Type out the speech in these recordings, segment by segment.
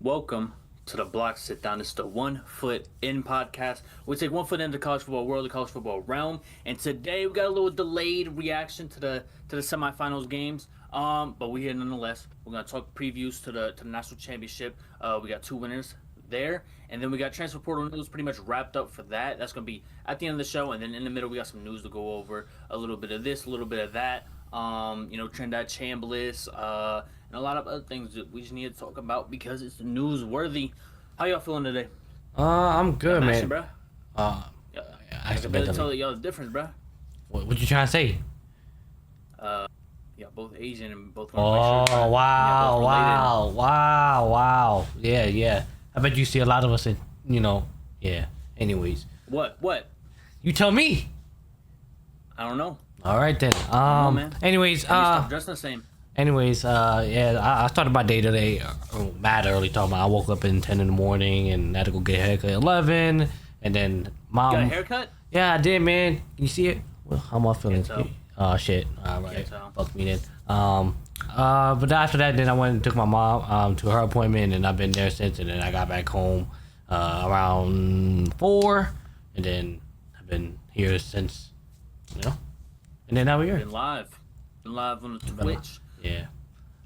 Welcome to the Block Sitdown. It's the 1 Foot In podcast. We take 1 foot into the college football world, the college football realm, and today we got a little delayed reaction to the semifinals games. But we here nonetheless. We're gonna talk previews to the national championship. We got two winners there, and then we got transfer portal news pretty much wrapped up for that. That's gonna be at the end of the show, and then in the middle we got some news to go over. A little bit of this, a little bit of that. Trendad Chambliss, and a lot of other things that we just need to talk about because it's newsworthy. How y'all feeling today? I'm good, man. Action, bro? Yeah, I better tell y'all the difference, bro. What you trying to say? Yeah, both Asian and both. Oh, wow. Yeah. I bet you see a lot of us yeah. Anyways. What? You tell me. I don't know. All right then. Man. Anyways, stop dressing the same. Anyways, I started my day today mad early. Talking about I woke up at 10 in the morning and had to go get a haircut at 11, and then mom. You got a haircut? Yeah, I did, man. Can you see it? Well, how am I feeling? Oh shit. All right. Fuck me then. But after that, then I went and took my mom to her appointment, and I've been there since. And then I got back home around 4, and then I've been here since, And then now we're here. Been live on the Twitch. Yeah.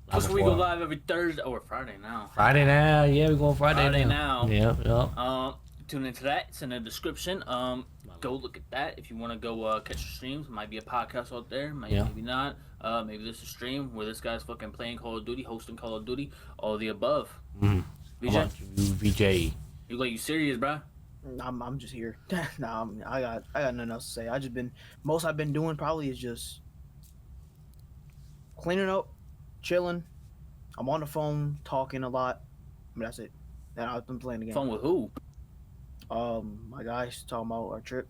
Plus we go live every Thursday or Friday now. Yeah, we going Friday now. Yeah. Tune into that. It's in the description. Go look at that if you want to go catch the streams. Might be a podcast out there. Maybe not. Maybe this is a stream where this guy's fucking playing Call of Duty, hosting Call of Duty, all the above. VJ. You like you serious, bro? I'm just here. Nah, I got nothing else to say. Most I've been doing probably is just cleaning up, chilling. I'm on the phone talking a lot. That's it. And I've been playing the game. Phone with who? My guys talking about our trip.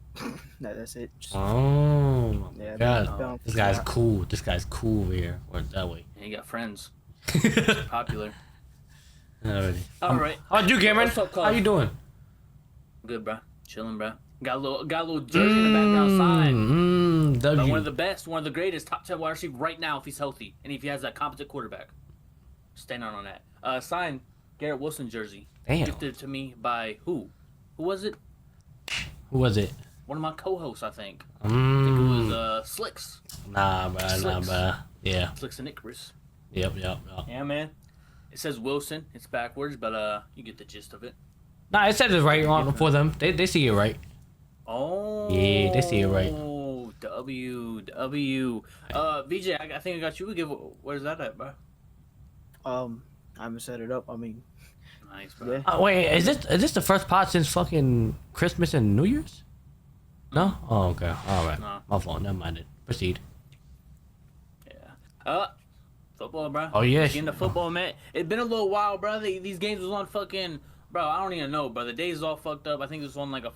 That's it. Oh my God. God. This guy's cool. This guy's cool here. Or that way. And you got friends. Popular. Alrighty. All right. How you, Cameron? How you doing? Good, bro. Chilling, bro. Got a little jersey in the background sign. But one of the best, one of the greatest, top 10 wide receiver right now if he's healthy and if he has that competent quarterback. Stand on that. Signed Garrett Wilson jersey. Damn. Gifted to me by who? Who was it? Who was it? One of my co-hosts, I think. I think it was Slicks. Nah, bro. Yeah. Slicks and Icarus. Yep. Yeah, man. It says Wilson. It's backwards, but you get the gist of it. Nah, it says it's right on for them. They see it right. Oh. Yeah, they see it right. Oh, W. VJ, I think I got you. Where's that at, bro? I haven't set it up. Nice, bro. Yeah. Wait, is this the first pot since fucking Christmas and New Year's? No? Oh, okay. All right. No. My fault. Never mind it. Proceed. Yeah. Football, bro. Oh, yeah. Getting the football, man. It's been a little while, bro. These games was on fucking... Bro, I don't even know, bro. The days is all fucked up. I think it was on like a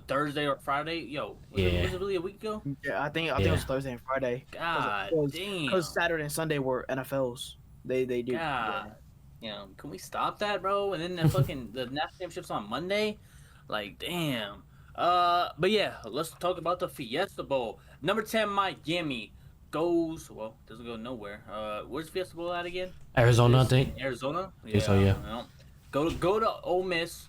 Thursday or Friday. Yo, was it really a week ago? Yeah, I think it was Thursday and Friday. God damn. Because Saturday and Sunday were NFLs. They do. God. Can we stop that, bro? And then the fucking the national championships on Monday. Like, damn. But yeah, let's talk about the Fiesta Bowl. Number 10 Miami doesn't go nowhere. Where's Fiesta Bowl at again? Arizona, I think. Arizona? Yeah. Go to Ole Miss.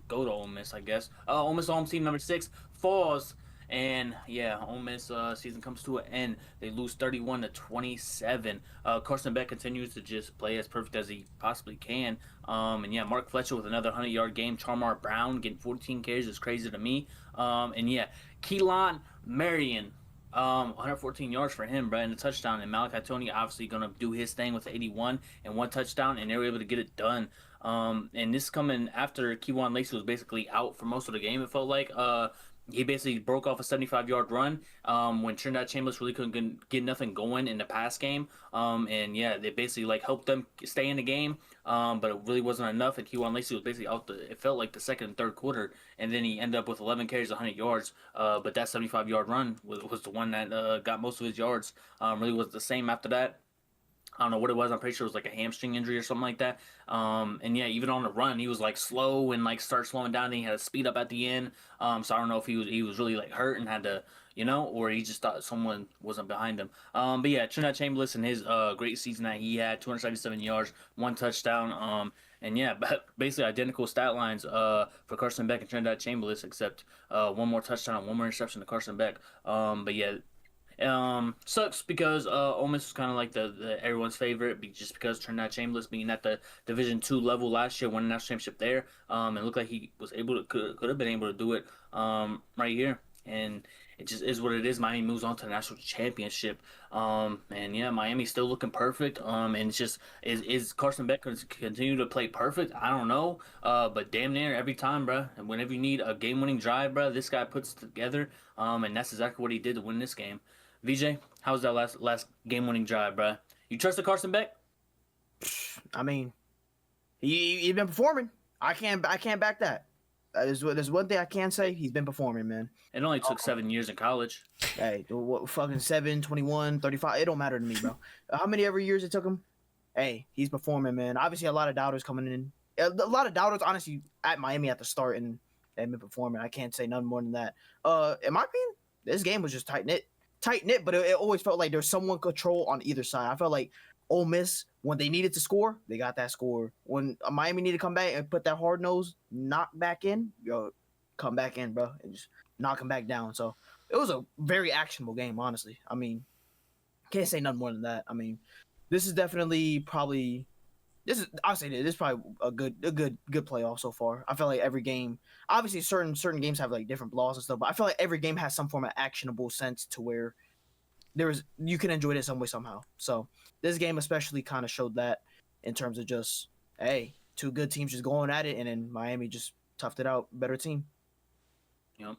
Go to Ole Miss, I guess. Ole Miss home team number 6 falls, and yeah, Ole Miss season comes to an end. They lose 31-27. Carson Beck continues to just play as perfect as he possibly can. And yeah, Mark Fletcher with another 100-yard game. Charmar Brown getting 14 carries is crazy to me. And yeah, Keelan Marion. 114 yards for him, bro, and a touchdown. And Malachi Tony obviously gonna do his thing with 81 and 1 touchdown, and they were able to get it done. And this coming after Keywan Lacey was basically out for most of the game. It felt like he basically broke off a 75-yard run when Trinidad Chambliss really couldn't get nothing going in the pass game. And yeah, they basically like helped them stay in the game. But it really wasn't enough. And Keywan Lacey was basically out. It felt like the second and third quarter, and then he ended up with 11 carries, 100 yards. But that 75-yard run was the one that got most of his yards. Really was the same after that. I don't know what it was. I'm pretty sure it was like a hamstring injury or something like that. And yeah, even on the run, he was like slow and like start slowing down. And he had to speed up at the end. So I don't know if he was really like hurt and had to, or he just thought someone wasn't behind him. But yeah, Trinidad Chambliss and his great season that he had, 277 yards, 1 touchdown. And yeah, basically identical stat lines for Carson Beck and Trinidad Chambliss, except one more touchdown, one more interception to Carson Beck. But yeah, sucks because Ole Miss was kind of like the everyone's favorite, just because Trinidad Chambliss being at the Division II level last year, won the national championship there. It looked like he was able to could have been able to do it right here, and it just is what it is. Miami moves on to the national championship. And yeah, Miami's still looking perfect. And it's just is Carson Beck going to continue to play perfect? I don't know. But damn near every time, bro. And whenever you need a game-winning drive, bro, this guy puts it together. And that's exactly what he did to win this game. VJ, how was that last game-winning drive, bro? You trust the Carson Beck? I mean, he's been performing. I can't back that. There's one thing I can say. He's been performing, man. It only took 7 years in college. Hey, what fucking 7, 21, 35. It don't matter to me, bro. How many every years it took him? Hey, he's performing, man. Obviously, a lot of doubters coming in. A lot of doubters, honestly, at Miami at the start, and they've been performing. I can't say nothing more than that. In my opinion, this game was just tight knit, but it always felt like there's someone control on either side. I felt like Ole Miss, when they needed to score, they got that score. When Miami needed to come back and put that hard nose knock back in, come back in, bro, and just knock him back down. So it was a very actionable game, honestly. I mean, can't say nothing more than that. I mean, this is definitely probably I'll say this is probably a good playoff so far. I feel like every game, obviously certain games have like different flaws and stuff, but I feel like every game has some form of actionable sense to where you can enjoy it in some way somehow. So this game especially kind of showed that in terms of just, hey, two good teams just going at it, and then Miami just toughed it out, better team. Yep.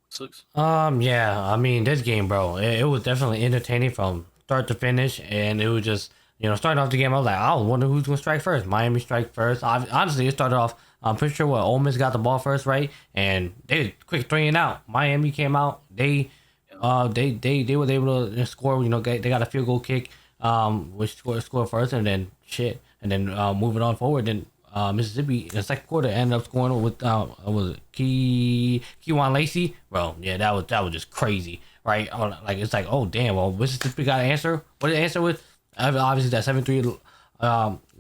6. Yeah, I mean, this game, bro, it was definitely entertaining from start to finish, and it was just, starting off the game, I was like, I wonder who's gonna strike first. Miami strike first. Honestly, it started off, I'm pretty sure Ole Miss got the ball first, right? And they quick 3 and out. Miami came out. They was able to score. They got a field goal kick, which scored first, and then moving on forward, then Mississippi in the second quarter ended up scoring with was it Keywan Lacey? Well, yeah, that was just crazy, right? Like, it's like, oh damn, well, Mississippi got an answer. What did the answer with? Obviously that 7-3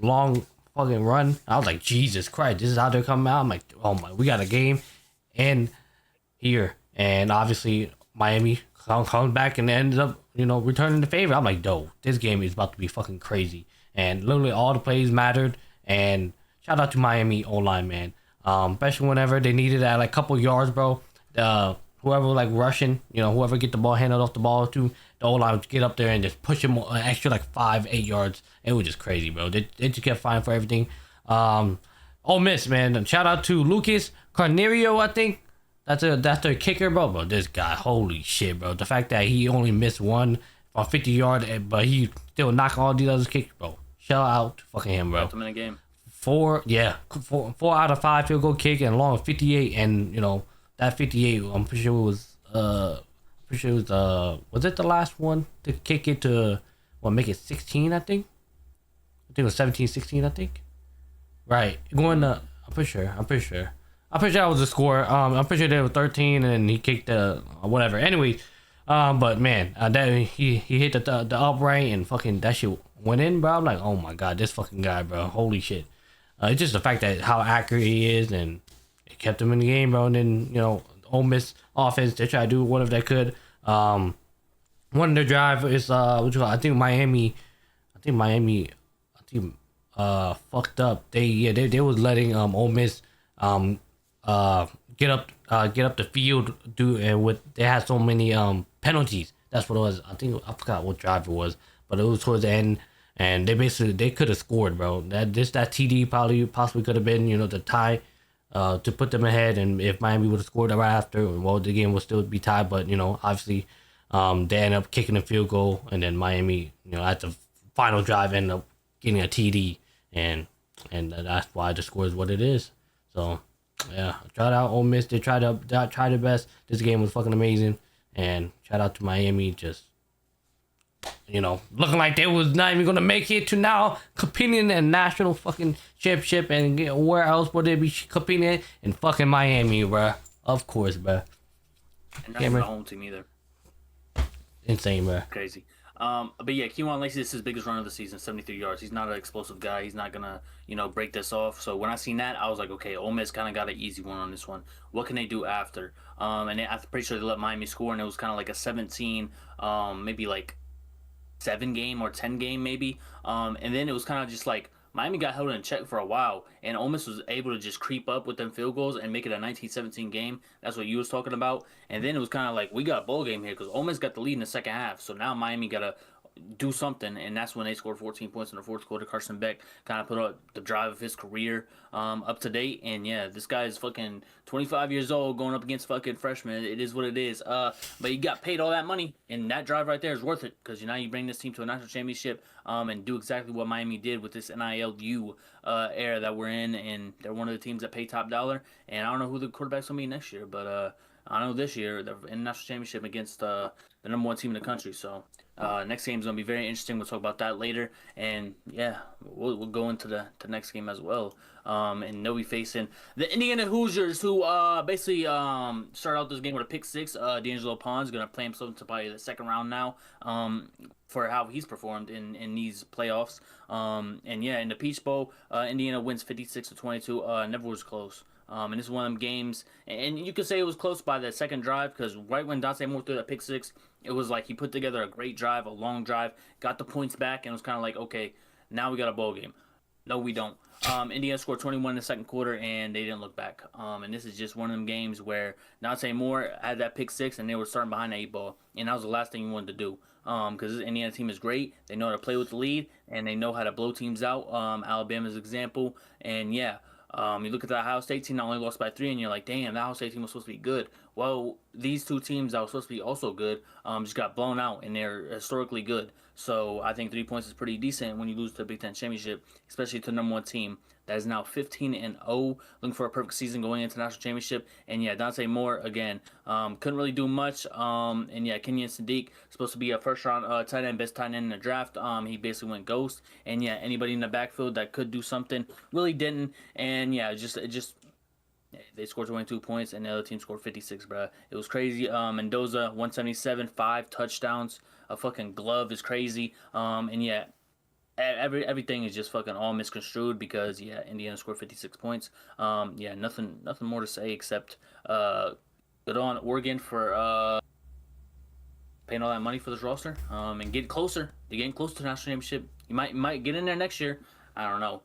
long fucking run. I was like, Jesus Christ, this is how they're coming out. I'm like, oh my, we got a game in here, and obviously Miami comes back and ends up, returning the favor. I'm like, no, this game is about to be fucking crazy. And literally all the plays mattered. And shout out to Miami O-line, man. Especially whenever they needed that like couple yards, bro. Whoever like rushing, whoever get the ball handed off the ball to, the O-line would get up there and just push him an extra like 5-8 yards. It was just crazy, bro. They just kept fighting for everything. Ole Miss, man. And shout out to Lucas Carnerio, I think. That's their kicker, bro. This guy, holy shit, bro. The fact that he only missed one on 50 yard, but he still knocked all these other kicks, bro. Shout out to fucking him, bro. 4 out of 5 field goal kick and along with 58, and that 58, I'm pretty sure it was was it the last one to kick it to make it 16? I think it was 17-16. I think, right? Going to I'm pretty sure that was the score. I'm pretty sure they were 13 and he kicked the whatever. Anyway, but man, that he hit the upright and fucking that shit went in, bro. I'm like, oh my god, this fucking guy, bro. Holy shit. It's just the fact that how accurate he is, and it kept him in the game, bro. And then Ole Miss offense, they try to do whatever they could. One of their drive is I think Miami fucked up. They was letting Ole Miss get up the field they had so many penalties. That's what it was. I forgot what drive it was, but it was towards the end, and they could have scored, bro. That TD possibly could have been the tie to put them ahead, and if Miami would have scored right after, well, the game would still be tied. But obviously they end up kicking a field goal, and then Miami at the final drive end up getting a TD, and that's why the score is what it is. So yeah, shout out Ole Miss. They tried their best. This game was fucking amazing. And shout out to Miami, just looking like they was not even gonna make it to now competing in a national fucking championship, and where else would they be competing in fucking Miami, bro? Of course, bro. And that's not the home team either. Insane, bro. Crazy. But yeah, Keywan Lacey, this is his biggest run of the season, 73 yards. He's not an explosive guy. He's not gonna, break this off. So when I seen that, I was like, okay, Ole Miss kind of got an easy one on this one. What can they do after? I'm pretty sure they let Miami score, and it was kind of like a 17, maybe like 7 game or 10 game maybe. And then it was kind of just like Miami got held in check for a while, and Ole Miss was able to just creep up with them field goals and make it a 19-17 game. That's what you was talking about. And then it was kind of like we got a bowl game here because Ole Miss got the lead in the second half. So now Miami got to do something, and that's when they scored 14 points in the fourth quarter. Carson Beck kind of put up the drive of his career up to date, and yeah, this guy is fucking 25 years old going up against fucking freshmen. It is what it is. But he got paid all that money, and that drive right there is worth it because now you bring this team to a national championship and do exactly what Miami did with this NILU era that we're in, and they're one of the teams that pay top dollar. And I don't know who the quarterback's gonna be next year, but I know this year they're in the national championship against the number one team in the country. So next game is gonna be very interesting. We'll talk about that later, and yeah, we'll go into the next game as well. And they'll be facing the Indiana Hoosiers, who basically start out this game with a pick six. D'Angelo Pond's gonna play himself into probably the second round now. For how he's performed in these playoffs. And yeah, in the Peach Bowl, Indiana wins 56-22. Never was close. And this is one of them games, and you could say it was close by the second drive because right when Dante Moore threw that pick six, it was like he put together a great drive, a long drive, got the points back, and it was kind of like, okay, now we got a bowl game. No, we don't. Indiana scored 21 in the second quarter, and they didn't look back. And this is just one of them games where Dante Moore had that pick six, and they were starting behind the 8 ball, and that was the last thing you wanted to do. Because this Indiana team is great. They know how to play with the lead, and they know how to blow teams out. Alabama's example, and yeah. You look at the Ohio State team that only lost by 3, and you're like, damn, the Ohio State team was supposed to be good. Well, these two teams that were supposed to be also good just got blown out, and they're historically good. So I think 3 points is pretty decent when you lose to the Big Ten championship, especially to the number one team that is now 15-0, looking for a perfect season going into the national championship. And yeah, Dante Moore again couldn't really do much. And yeah, Kenyon Sadiq supposed to be a first round tight end, best tight end in the draft. He basically went ghost. And yeah, anybody in the backfield that could do something really didn't. And yeah, it just they scored 22 points, and the other team scored 56, bro. It was crazy. Mendoza, 177, 5 touchdowns. A fucking glove is crazy. And yeah, everything is just fucking all misconstrued because yeah, Indiana scored 56 points. Yeah, nothing more to say except good on Oregon for paying all that money for this roster. And get closer. They're getting close to the national championship. You might get in there next year. I don't know.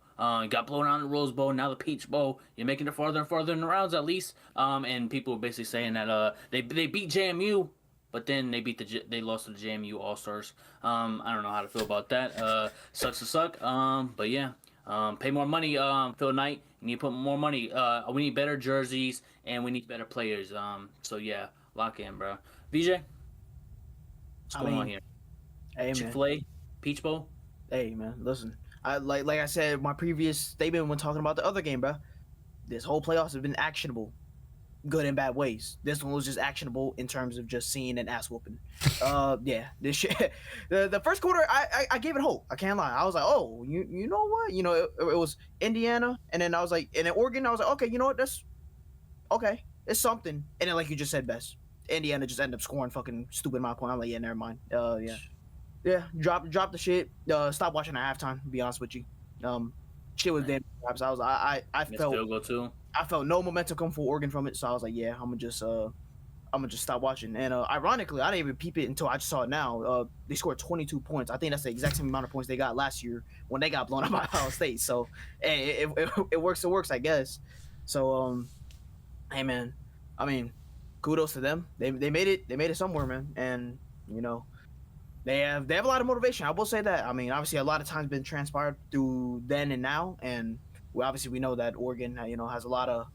Got blown out in the Rose Bowl, now the Peach Bowl. You're making it farther and farther in the rounds at least. And people are basically saying that they beat JMU, but then they lost to the JMU All Stars. I don't know how to feel about that. Sucks to suck. But yeah, pay more money. Phil Knight, you need to put more money. We need better jerseys and we need better players. So yeah, lock in, bro. VJ, what's going on here? Hey, Chick-fil-A, Peach Bowl. Hey man, listen. Like I said, my previous statement when talking about the other game, bro. This whole playoffs have been actionable, good and bad ways. This one was just actionable in terms of just seeing an ass whooping. Yeah, this shit. The first quarter, I gave it hope. I can't lie. I was like, oh, you know what? It was Indiana, and then I was like, and then Oregon. I was like, okay, you know what? That's okay. It's something. And then like you just said, best Indiana just ended up scoring fucking stupid amount of points. I'm like, yeah, never mind. Yeah. Yeah, drop the shit. Stop watching at halftime. To be honest with you, shit was damn. I felt field goal too. I felt no momentum come for Oregon from it, so I was like, yeah, I'm gonna just stop watching. And ironically, I didn't even peep it until I just saw it now. They scored 22 points. I think that's the exact same amount of points they got last year when they got blown up by Ohio State. So it works. It works, I guess. So hey man, I mean, kudos to them. They made it. They made it somewhere, man. And They have a lot of motivation. I will say that. I mean, obviously, a lot of times been transpired through then and now, and we know that Oregon, has a lot of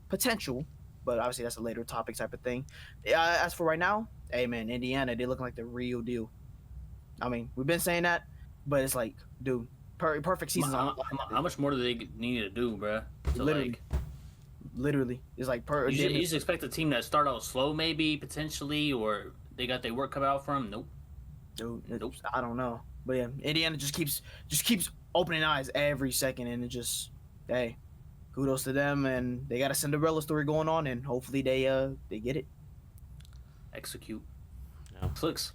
potential, but obviously that's a later topic type of thing. As for right now, hey man, Indiana, they look like the real deal. I mean, we've been saying that, but it's like, dude, perfect season. How much more do they need to do, bro? Literally, it's like You just expect a team that start out slow, maybe potentially, or they got their work cut out for them. Nope. Dude, I don't know, but yeah, Indiana just keeps opening eyes every second, and it just, hey, kudos to them, and they got a Cinderella story going on, and hopefully they get it. Execute. Yeah. Clicks.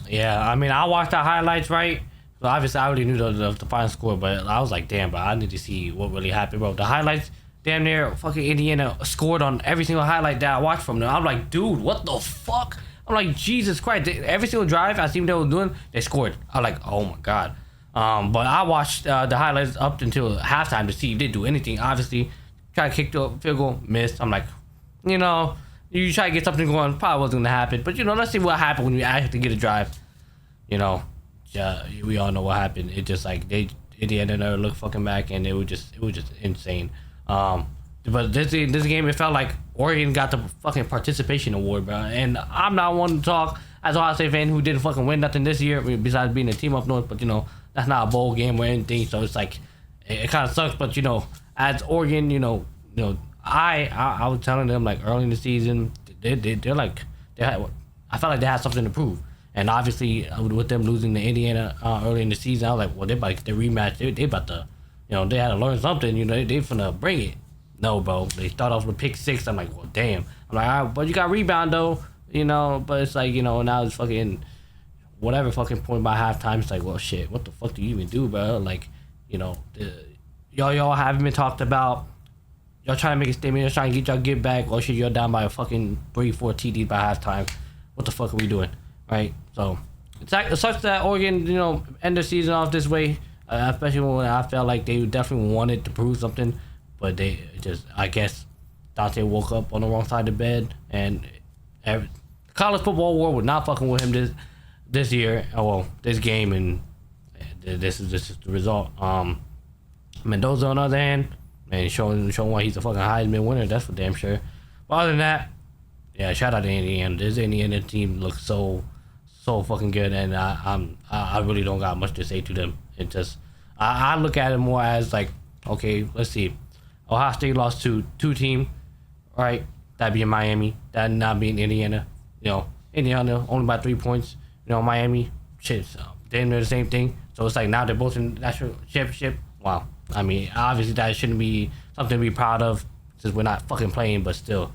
Yeah, I mean, I watched the highlights, right? So obviously, I already knew the final score, but I was like, damn, bro, I need to see what really happened, bro. The highlights, damn near fucking Indiana scored on every single highlight that I watched from them. I'm like, dude, what the fuck? I'm like, Jesus Christ. Every single drive I seen they were doing, they scored. I'm like, oh my God. But I watched the highlights up until halftime to see if they do anything. Obviously, try to kick the field goal, missed. I'm like, you know, you try to get something going, probably wasn't gonna happen. But let's see what happened when we actually get a drive. Yeah, we all know what happened. It just like they at the end of the look fucking back, and it was just insane. But this game, it felt like Oregon got the fucking participation award, bro. And I'm not one to talk as an Ohio State fan who didn't fucking win nothing this year besides being a team up north. But that's not a bowl game or anything, so it's like it kind of sucks. But as Oregon, I was telling them like early in the season, they're like I felt like they had something to prove. And obviously, with them losing to Indiana early in the season, I was like, well, they about to get the rematch. They about to, they had to learn something. They finna bring it. No, bro. They start off with pick 6. I'm like, well, damn. I'm like, all right, but you got rebound though, But it's like, now it's fucking whatever fucking point by halftime. It's like, well, shit. What the fuck do you even do, bro? Like, y'all haven't been talked about. Y'all trying to make a statement. Y'all trying to get y'all get back. Or shit, you're down by a fucking 3-4 TDs by halftime. What the fuck are we doing? Right, so it sucks that Oregon, end the season off this way, especially when I felt like they definitely wanted to prove something, but they just, I guess, Dante woke up on the wrong side of the bed, and the college football world was not fucking with him this year, this game, and this is the result. Mendoza on the other hand, man, showing why he's a fucking Heisman winner, that's for damn sure. But other than that, yeah, shout out to Indiana. This Indiana team looks so fucking good, and I really don't got much to say to them. It just I look at it more as like, okay, let's see, Ohio State lost to 2 team, right? That being Miami, that not being Indiana. Indiana only by 3 points. Miami, shit, they're the same thing. So it's like now they're both in national championship. Wow. I mean, obviously that shouldn't be something to be proud of since we're not fucking playing, but still,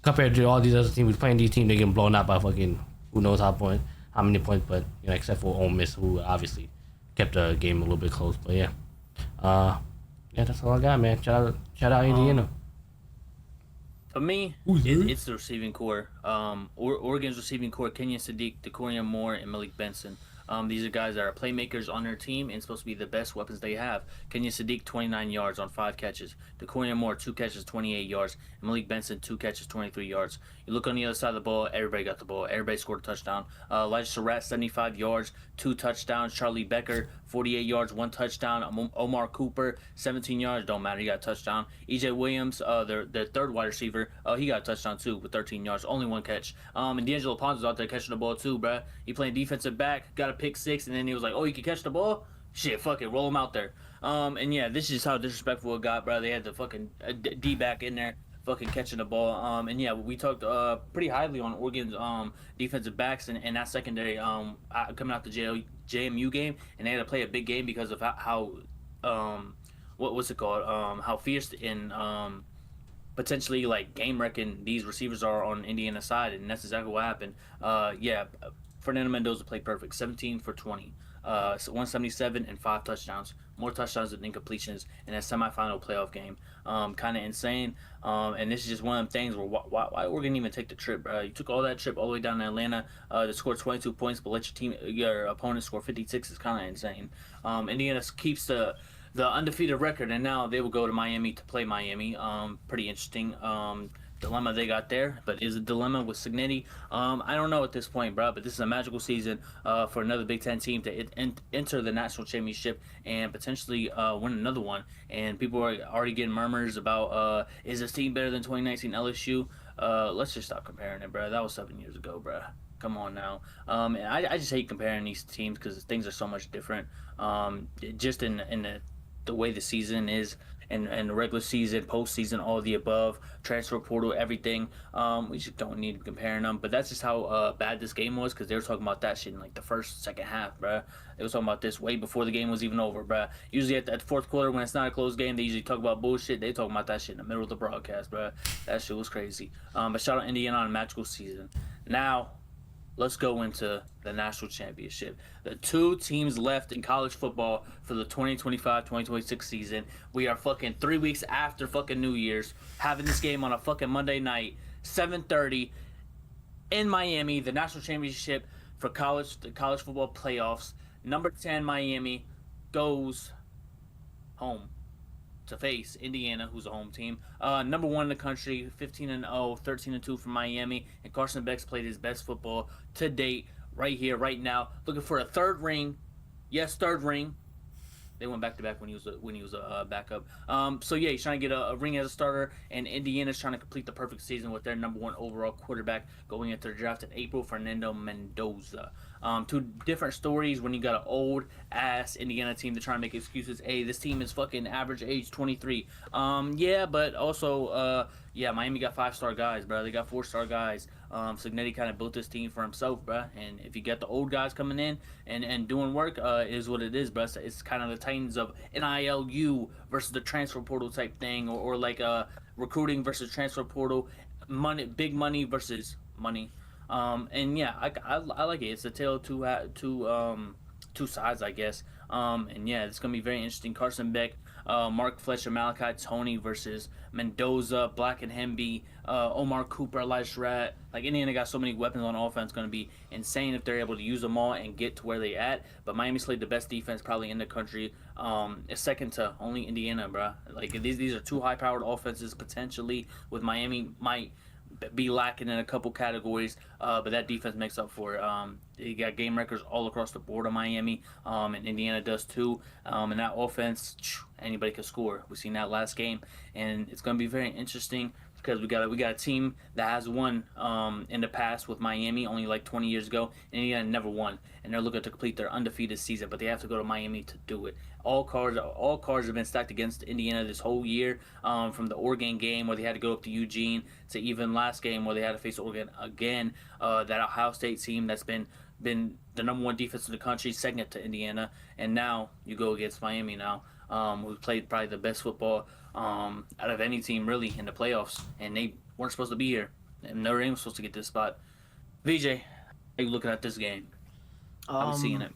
compared to all these other teams, we're playing these teams, they getting blown out by fucking who knows how many points, but except for Ole Miss, who obviously kept the game a little bit close. But yeah, that's all I got, man. Shout out Indiana. For me, it's the receiving core. Oregon's receiving core: Kenyon Sadiq, Decoria Moore, and Malik Benson. These are guys that are playmakers on their team and supposed to be the best weapons they have. Kenyon Sadiq, 29 yards on 5 catches. Decoria Moore, 2 catches, 28 yards. And Malik Benson, 2 catches, 23 yards. You look on the other side of the ball, everybody got the ball. Everybody scored a touchdown. Elijah Surratt, 75 yards, 2 touchdowns. Charlie Becker, 48 yards, 1 touchdown. Omar Cooper, 17 yards, don't matter, he got a touchdown. EJ Williams, their third wide receiver, he got a touchdown too with 13 yards, only 1 catch. And D'Angelo Ponzo's out there catching the ball too, bruh. He playing defensive back, got a pick 6, and then he was like, oh, you can catch the ball? Shit, fuck it, roll him out there. And yeah, this is how disrespectful it got, bro. They had the fucking D-back in there, fucking catching the ball. And yeah, we talked pretty highly on Oregon's defensive backs and that secondary coming out the JMU game, and they had to play a big game because of how what's it called? How fierce and potentially like game wrecking these receivers are on Indiana's side, and that's exactly what happened. Yeah, Fernando Mendoza played perfect, 17 for 20. 177 and 5 touchdowns, more touchdowns than incompletions in a semifinal playoff game. Kind of insane. And this is just one of them things where why Oregon even take the trip, bro? You took all that trip all the way down to Atlanta to score 22 points, but let your opponent score 56 is kind of insane. Indiana keeps the undefeated record, and now they will go to Miami to play Miami. Pretty interesting. Dilemma they got there, but is a dilemma with Cignetti. I don't know at this point, bro, but this is a magical season for another Big Ten team to enter the national championship and potentially win another one. And people are already getting murmurs about is this team better than 2019 LSU? Let's just stop comparing it, bro. That was 7 years ago, bro. Come on now. And I just hate comparing these teams because things are so much different. Just in the way the season is. And the regular season, postseason, all of the above, transfer portal, everything. We just don't need to comparing them. But that's just how bad this game was, because they were talking about that shit in like the second half, bruh. They were talking about this way before the game was even over, bruh. Usually at the fourth quarter, when it's not a close game, they usually talk about bullshit. They talking about that shit in the middle of the broadcast, bruh. That shit was crazy. But shout out Indiana on a magical season. Now, let's go into the national championship. The two teams left in college football for the 2025-2026 season. We are fucking 3 weeks after fucking New Year's, having this game on a fucking Monday night, 7:30 in Miami, the national championship for the college football playoffs. Number 10 Miami goes home to face Indiana, who's a home team. Number one in the country, 15-0, 13-2 from Miami, and Carson Beck's played his best football to date, right here, right now, looking for a third ring. Yes, third ring. They went back to back when he was a backup. So yeah, he's trying to get a ring as a starter, and Indiana's trying to complete the perfect season with their number one overall quarterback going into the draft in April, Fernando Mendoza. Two different stories when you got an old ass Indiana team to try and make excuses. Hey, this team is fucking average age 23. Yeah, but also yeah, Miami got 5-star guys, bro. They got 4-star guys. Signetti kind of built this team for himself, bro. And if you get the old guys coming in and doing work, is what it is, bro. It's kind of the Titans of NILU versus the transfer portal type thing, or like recruiting versus transfer portal, money, big money versus money. And yeah, I like it. It's a tale of two sides, I guess. And yeah, it's gonna be very interesting. Carson Beck, Mark Fletcher, Malachi Tony versus Mendoza, Black and Hemby, Omar Cooper, Elijah Rat. Like, Indiana got so many weapons on offense, going to be insane if they're able to use them all and get to where they at. But Miami played the best defense probably in the country. It's second to only Indiana, bro. Like, these are two high-powered offenses potentially, with Miami might be lacking in a couple categories, but that defense makes up for it. You got game records all across the board on Miami, and Indiana does too. And that offense, anybody can score. We've seen that last game, and it's going to be very interesting because we got a team that has won in the past with Miami only like 20 years ago, and Indiana never won, and they're looking to complete their undefeated season, but they have to go to Miami to do it. All cards have been stacked against Indiana this whole year, from the Oregon game where they had to go up to Eugene to even last game where they had to face Oregon again. That Ohio State team that's been the number one defense in the country, second to Indiana, and now you go against Miami now, who played probably the best football out of any team really in the playoffs, and they weren't supposed to be here, and Notre Dame was supposed to get this spot. VJ, how you looking at this game? How you seeing it?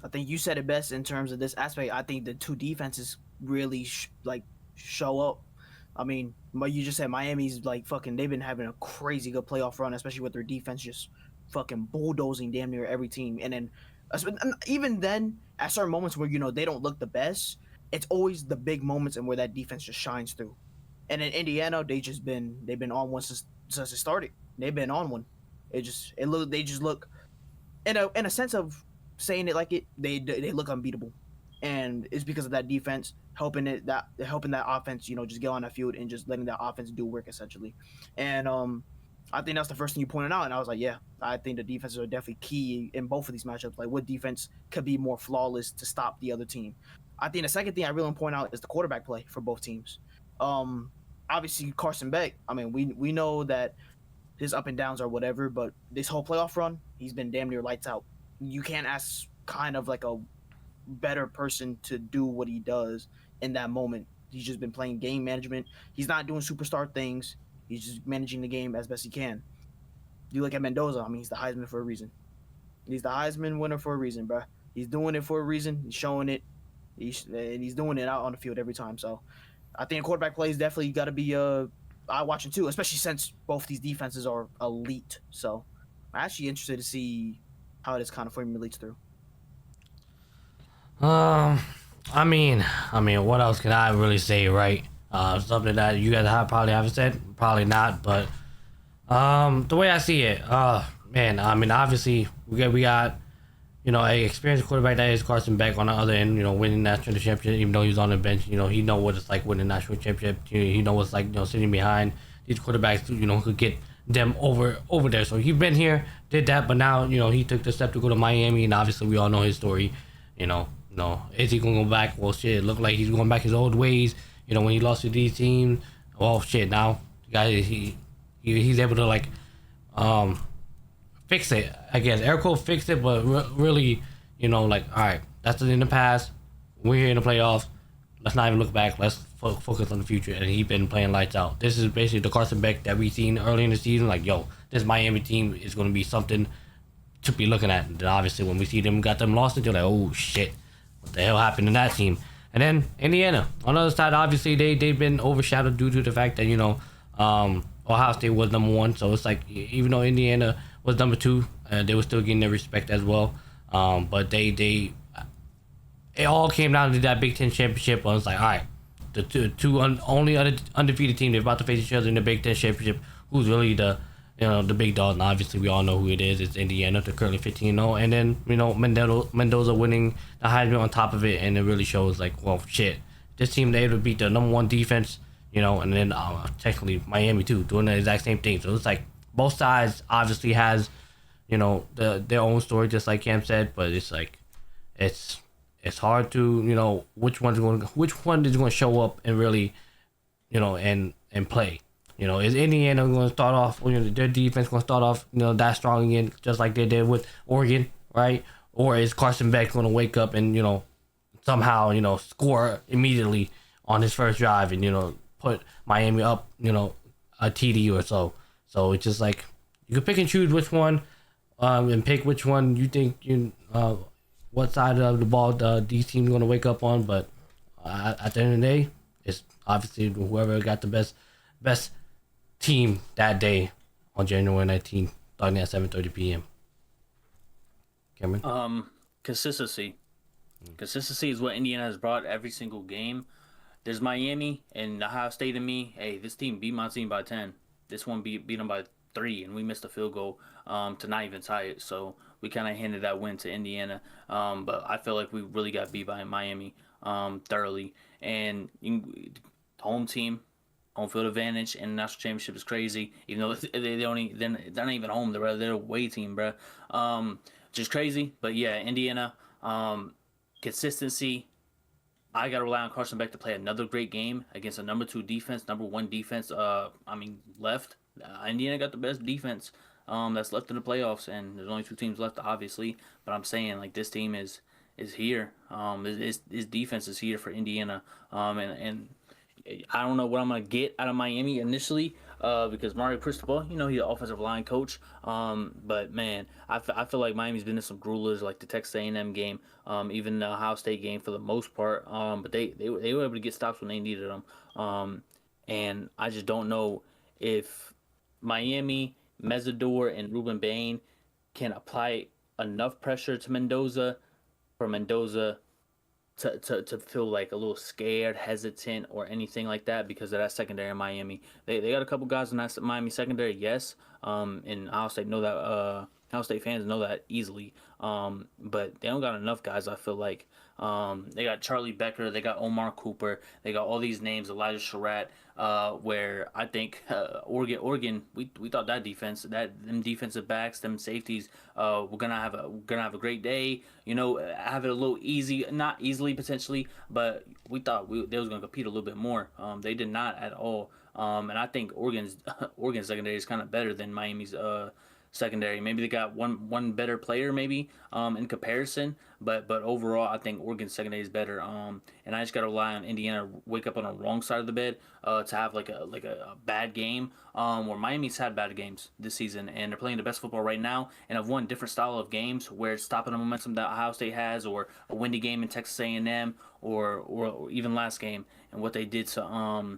I think you said it best in terms of this aspect. I think the two defenses really show up. I mean, but you just said Miami's like fucking. They've been having a crazy good playoff run, especially with their defense just fucking bulldozing damn near every team. And then even then, at certain moments where they don't look the best, it's always the big moments and where that defense just shines through. And in Indiana, they've been on one since it started. They've been on one. They just look in a sense of saying it like it, they look unbeatable, and it's because of that defense helping that offense, just get on that field and just letting that offense do work essentially. And I think that's the first thing you pointed out, and I was like, yeah, I think the defenses are definitely key in both of these matchups. Like, what defense could be more flawless to stop the other team? I think the second thing I really want to point out is the quarterback play for both teams. Obviously Carson Beck. I mean, we know that his up and downs are whatever, but this whole playoff run, he's been damn near lights out. You can't ask kind of like a better person to do what he does in that moment. He's just been playing game management. He's not doing superstar things. He's just managing the game as best he can. You look at Mendoza. I mean, he's the Heisman for a reason. He's the Heisman winner for a reason, bro. He's doing it for a reason. He's showing it. He's doing it out on the field every time. So I think quarterback play is definitely got to be eye-watching too, especially since both these defenses are elite. So I'm actually interested to see how this kind of formulates through. I mean, what else can I really say, right? Something that you guys probably haven't said, probably not, but the way I see it, man, I mean, obviously we got a experienced quarterback that is Carson Beck on the other end, winning national championship, even though he's on the bench, he know what it's like winning national championship. He know what it's like, sitting behind these quarterbacks, who could get them over there. So he's been here, did that, but now, he took the step to go to Miami, and obviously we all know his story. Is he gonna go back? Well, shit, it looked like he's going back his old ways. When he lost to these teams, well, shit, now the guy he's able to fix it. I guess air quote fix it, but really, all right, that's in the past. We're here in the playoffs. Let's not even look back. Let's focus on the future. And he's been playing lights out. This is basically the Carson Beck that we seen early in the season. Like, yo, this Miami team is going to be something to be looking at. And obviously, when we see them got them lost, you're like, oh shit, what the hell happened to that team? And then Indiana, on the other side, obviously they've been overshadowed due to the fact that Ohio State was number one. So it's like even though Indiana was number two, they were still getting their respect as well. But it all came down to that Big Ten championship. I was like, all right, the only other undefeated team, they're about to face each other in the Big Ten championship. Who's really the big dog? And obviously we all know who it is. It's Indiana. They're currently 15-0, and then Mendoza winning the Heisman on top of it, and it really shows like, well, shit, this team they able to beat the number one defense, and then technically Miami too, doing the exact same thing. So it's like both sides obviously has their own story, just like Cam said, but it's like it's hard to which one is going to show up and really and play. Is Indiana going to start off? Their defense going to start off that strong again, just like they did with Oregon, right? Or is Carson Beck going to wake up and somehow score immediately on his first drive and put Miami up a TD or so? So it's just like you can pick and choose which one, and pick which one you think what side of the ball these teams are going to wake up on. But at the end of the day, it's obviously whoever got the best team that day on January 19th, starting at 7:30 p.m. Cameron? Consistency. Consistency is what Indiana has brought every single game. There's Miami and Ohio State in me. Hey, this team beat my team by 10. This one beat them by 3, and we missed a field goal to not even tie it. So we kind of handed that win to Indiana. But I feel like we really got beat by Miami thoroughly. And home team, home field advantage, and national championship is crazy. Even though they're not even home, they're a away team, bro. Just crazy. But yeah, Indiana, consistency. I gotta rely on Carson Beck to play another great game against a number 2 defense, number 1 defense. Left. Indiana got the best defense that's left in the playoffs, and there's only 2 teams left, obviously. But I'm saying like this team is here. His defense is here for Indiana. And I don't know what I'm gonna get out of Miami initially, because Mario Cristobal, he's an offensive line coach. But man, I feel like Miami's been in some gruelers, like the Texas A&M game, even the Ohio State game for the most part. But they were able to get stops when they needed them. And I just don't know if Miami, Mesidor, and Ruben Bain can apply enough pressure to Mendoza for Mendoza to feel like a little scared, hesitant, or anything like that because of that secondary in Miami. They got a couple guys in that Miami secondary, yes. And Ohio State know that. Ohio State fans know that easily. But they don't got enough guys. I feel like they got Charlie Becker, they got Omar Cooper, they got all these names, Elijah Surratt. Where I think Oregon, we thought that defense, them defensive backs, them safeties, we're gonna have a great day. Have it a little easy, not easily potentially, but we thought they was gonna compete a little bit more. They did not at all. And I think Oregon's secondary is kind of better than Miami's secondary. Maybe they got one better player maybe in comparison, but overall I think Oregon's secondary is better. And I just gotta rely on Indiana wake up on the wrong side of the bed to have like a bad game. Where Miami's had bad games this season and they're playing the best football right now and have won different style of games where it's stopping the momentum that Ohio State has, or a windy game in Texas A&M, or even last game and what they did to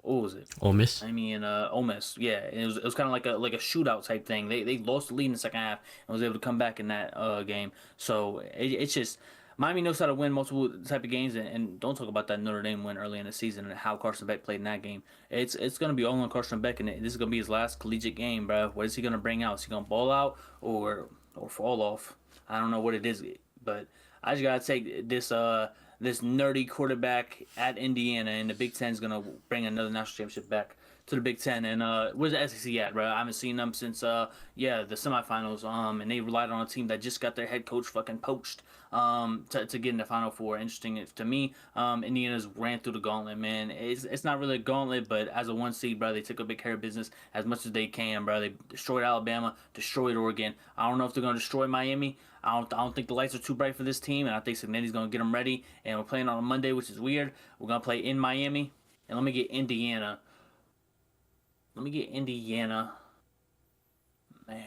what was it? Ole Miss. Ole Miss. Yeah, and it was kind of like a shootout type thing. They lost the lead in the second half and was able to come back in that game. So it's just Miami knows how to win multiple type of games, and don't talk about that Notre Dame win early in the season and how Carson Beck played in that game. It's gonna be all on Carson Beck, and this is gonna be his last collegiate game, bro. What is he gonna bring out? Is he gonna ball out or fall off? I don't know what it is, but I just gotta take this nerdy quarterback at Indiana, and the Big Ten is gonna bring another national championship back to the Big Ten. And where's the SEC at, bro? I haven't seen them since the semifinals. And they relied on a team that just got their head coach fucking poached to get in the Final Four. Interesting to me. Indiana's ran through the gauntlet, man. It's not really a gauntlet, but as a 1 seed, bro, they took a big care of business as much as they can, bro. They destroyed Alabama, destroyed Oregon. I don't know if they're gonna destroy Miami. I don't think the lights are too bright for this team, and I think Signetti's going to get them ready. And we're playing on a Monday, which is weird. We're going to play in Miami. And let me get Indiana. Man.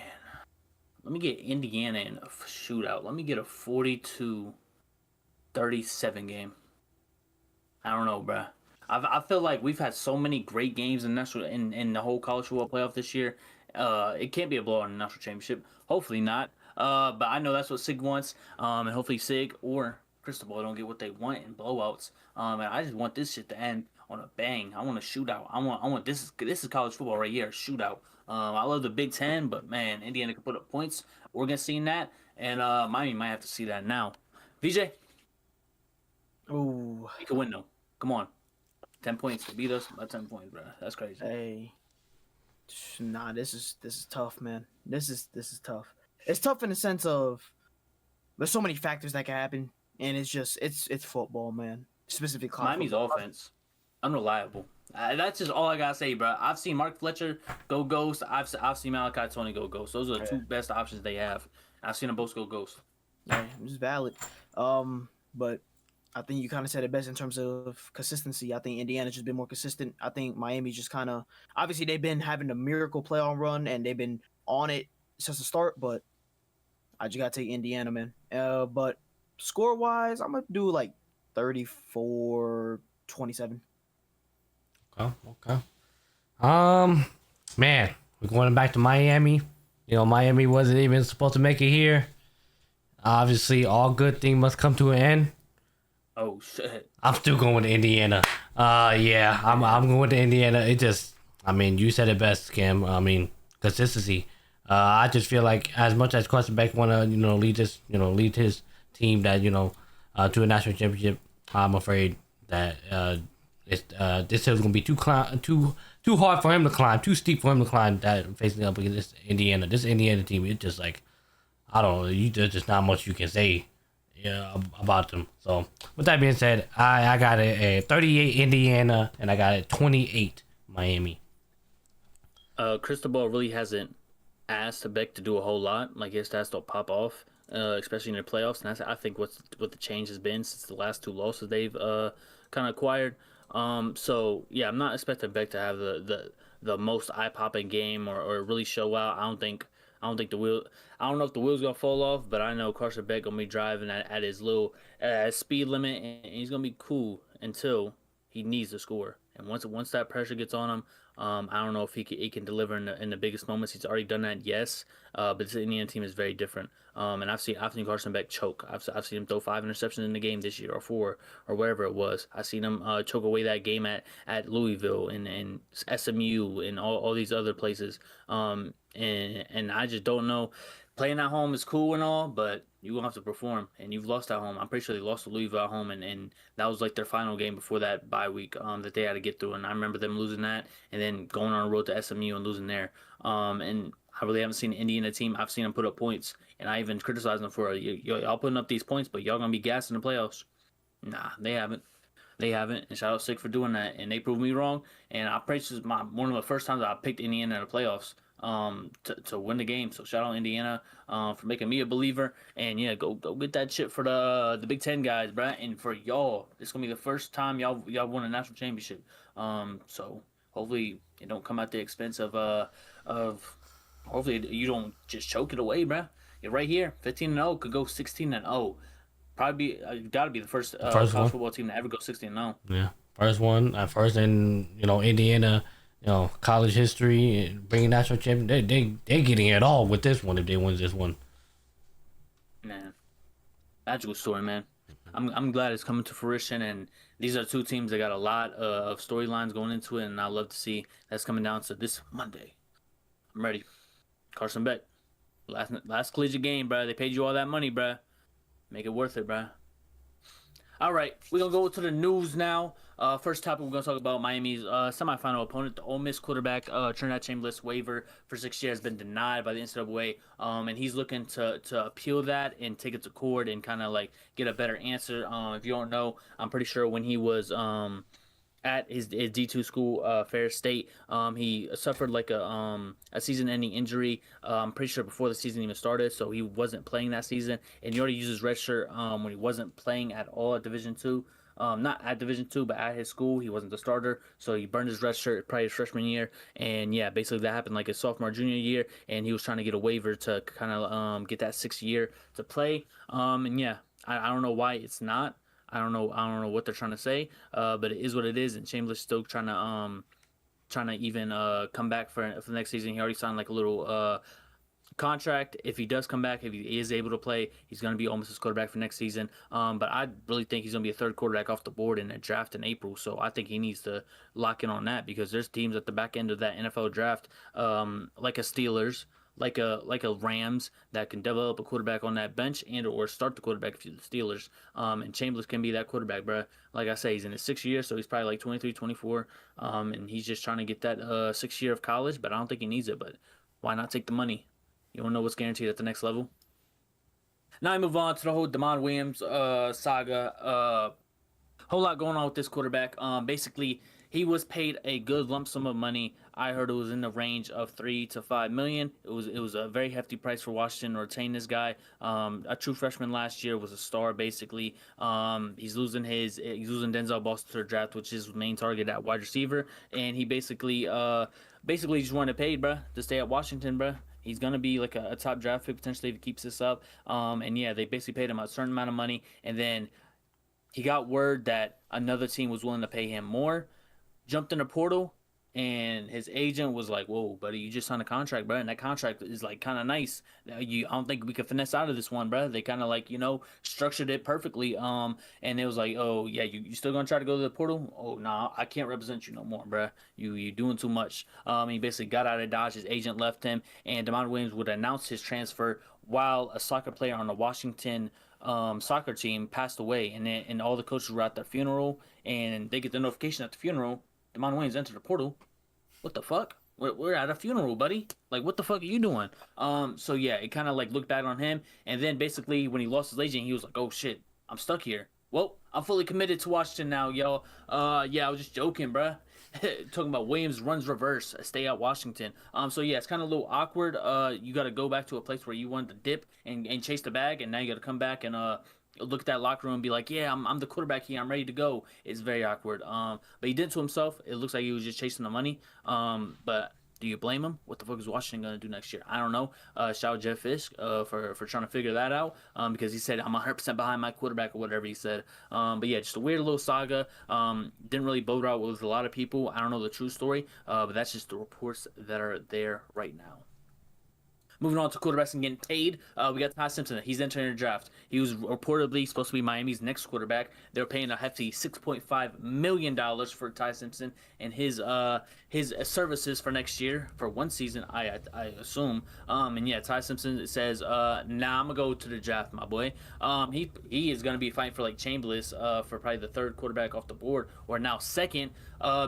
Let me get Indiana in a shootout. Let me get a 42-37 game. I don't know, bruh. I feel like we've had so many great games in the whole college football playoff this year. It can't be a blowout in the national championship. Hopefully not. But I know that's what Sig wants. And hopefully Sig or Cristobal don't get what they want in blowouts. And I just want this shit to end on a bang. I want a shootout. I want this is college football right here, a shootout. I love the Big Ten, but man, Indiana can put up points. Oregon's seen that, and Miami might have to see that now. VJ, Ooh. you can win though. Come on. 10 points to beat us by 10 points, bro. That's crazy. Hey. Nah, this is tough, man. This is tough. It's tough in the sense of there's so many factors that can happen, and it's just it's football, man. Specifically, Miami's offense, unreliable. That's just all I gotta say, bro. I've seen Mark Fletcher go ghost. I've seen Malachi Tony go ghost. Those are the two best options they have. I've seen them both go ghost. Yeah, it's valid. But I think you kind of said it best in terms of consistency. I think Indiana's just been more consistent. I think Miami's just kind of obviously they've been having a miracle playoff run and they've been on it since the start. But I just gotta take Indiana, man. But score wise, I'm gonna do like 34-27. Okay. Man, we're going back to Miami. Miami wasn't even supposed to make it here. Obviously, all good things must come to an end. Oh shit! I'm still going to Indiana. Yeah, I'm going to Indiana. It just, you said it best, Kim. Consistency. I just feel like as much as Carson Beck want to, lead his team that to a national championship, I'm afraid that this hill is gonna be too hard for him to climb, too steep for him to climb. That facing up against this Indiana team, it's just like I don't know. There's just not much you can say about them. So with that being said, I got a 38 Indiana and I got a 28 Miami. Cristobal really hasn't asked Beck to do a whole lot. Like his stats don't pop off, especially in the playoffs. And that's I think what the change has been since the last two losses they've kind of acquired. So yeah, I'm not expecting Beck to have the most eye popping game or really show out. I don't think the wheel. I don't know if the wheel's gonna fall off, but I know Carson Beck gonna be driving at his little speed limit, and he's gonna be cool until he needs to score. And once that pressure gets on him, I don't know if he can deliver in the biggest moments. He's already done that, yes. But this Indiana team is very different. And I've seen Carson Beck choke. I've seen him throw 5 interceptions in the game this year, or 4, or whatever it was. I've seen him choke away that game at Louisville and SMU and all these other places. And I just don't know. Playing at home is cool and all, but you're going to have to perform, and you've lost at home. I'm pretty sure they lost to Louisville at home, and that was like their final game before that bye week that they had to get through, and I remember them losing that and then going on the road to SMU and losing there. And I really haven't seen an Indiana team. I've seen them put up points, and I even criticized them for y'all putting up these points, but y'all going to be gassed in the playoffs. Nah, they haven't. They haven't, and shout out Sick for doing that, and they proved me wrong, and I praise this is one of the first times I picked Indiana in the playoffs to win the game. So shout out Indiana for making me a believer, and yeah, go get that shit for the Big Ten guys, bruh, and for y'all, it's gonna be the first time y'all won a national championship. So hopefully it don't come at the expense of hopefully you don't just choke it away, bruh. You're right here, 15-0 could go 16-0. Probably gotta be the first college football team to ever go 16-0. Yeah, first one, first in Indiana. College history, bringing national champion. They're getting it all with this one if they win this one. Man, magical story, man. I'm glad it's coming to fruition, and these are two teams that got a lot of storylines going into it, and I love to see that's coming down to this Monday. I'm ready. Carson Beck, last collegiate game, bro. They paid you all that money, bro. Make it worth it, bro. All right, we're going to go to the news now. First topic, we're going to talk about Miami's semifinal opponent, the Ole Miss quarterback, Trinidad Chambliss waiver for 6 years has been denied by the NCAA, and he's looking to appeal that and take it to court and kind of like get a better answer. If you don't know, I'm pretty sure when he was at his D2 school, Ferris State, he suffered like a season-ending injury. I'm pretty sure before the season even started, so he wasn't playing that season. And he already used his red shirt when he wasn't playing at all at Division II. not at Division II, but at his school. He wasn't the starter, so he burned his red shirt probably his freshman year. And yeah, basically that happened like his sophomore, junior year, and he was trying to get a waiver to kind of get that 6th year to play. And yeah, I don't know why it's not. I don't know what they're trying to say. But it is what it is. And Chambliss still trying to even come back for the next season. He already signed like a little contract. If he does come back, if he is able to play, he's going to be almost his quarterback for next season. But I really think he's going to be a third quarterback off the board in a draft in April. So I think he needs to lock in on that because there's teams at the back end of that NFL draft, like a Steelers, like a Rams that can develop a quarterback on that bench and or start the quarterback if you're the Steelers. And Chambliss can be that quarterback, bro. Like I say, he's in his 6th year, so he's probably like 23, 24. And he's just trying to get that 6th year of college, but I don't think he needs it. But why not take the money? You want to know what's guaranteed at the next level? Now I move on to the whole Damon Williams saga. Whole lot going on with this quarterback. Basically, he was paid a good lump sum of money. I heard it was in the range of $3 to $5 million. It was a very hefty price for Washington to retain this guy. A true freshman last year, was a star basically. He's losing Denzel Boston to the draft, which is his main target at wide receiver, and he basically just wanted paid, bro, to stay at Washington, bro. He's gonna be like a top draft pick potentially if he keeps this up. And yeah, they basically paid him a certain amount of money, and then he got word that another team was willing to pay him more. Jumped in the portal, and his agent was like, "Whoa, buddy, you just signed a contract, bro, and that contract is like kind of nice. I don't think we could finesse out of this one, bro." They kind of like structured it perfectly. And it was like, "Oh yeah, you still gonna try to go to the portal? Oh nah, I can't represent you no more, bro. You doing too much." He basically got out of Dodge. His agent left him, and Damon Williams would announce his transfer while a soccer player on the Washington soccer team passed away, and all the coaches were at their funeral, and they get the notification at the funeral. Damon Williams entered the portal. What the fuck? We're at a funeral, buddy. Like, what the fuck are you doing? So yeah, it kind of like looked bad on him. And then basically when he lost his agent, he was like, "Oh shit, I'm stuck here. Well, I'm fully committed to Washington now, yo. Yeah, I was just joking, bruh." Talking about Williams runs reverse, stay at Washington. So yeah, it's kind of a little awkward. You got to go back to a place where you wanted to dip and chase the bag, and now you got to come back and look at that locker room and be like, "Yeah, I'm the quarterback here. I'm ready to go." It's very awkward. But he did it to himself. It looks like he was just chasing the money. But do you blame him? What the fuck is Washington gonna do next year? I don't know. Shout out Jeff Fisk for trying to figure that out. Because he said I'm 100% behind my quarterback or whatever he said. But yeah, just a weird little saga. Didn't really bode out with a lot of people. I don't know the true story. But that's just the reports that are there right now. Moving on to quarterbacks and getting paid, we got Ty Simpson. He's entering the draft. He was reportedly supposed to be Miami's next quarterback. They were paying a hefty $6.5 million for Ty Simpson and his services for next year for one season, I assume. And yeah, Ty Simpson says, "Nah, I'm gonna go to the draft, my boy." He is gonna be fighting for like Chambliss for probably the third quarterback off the board, or now second,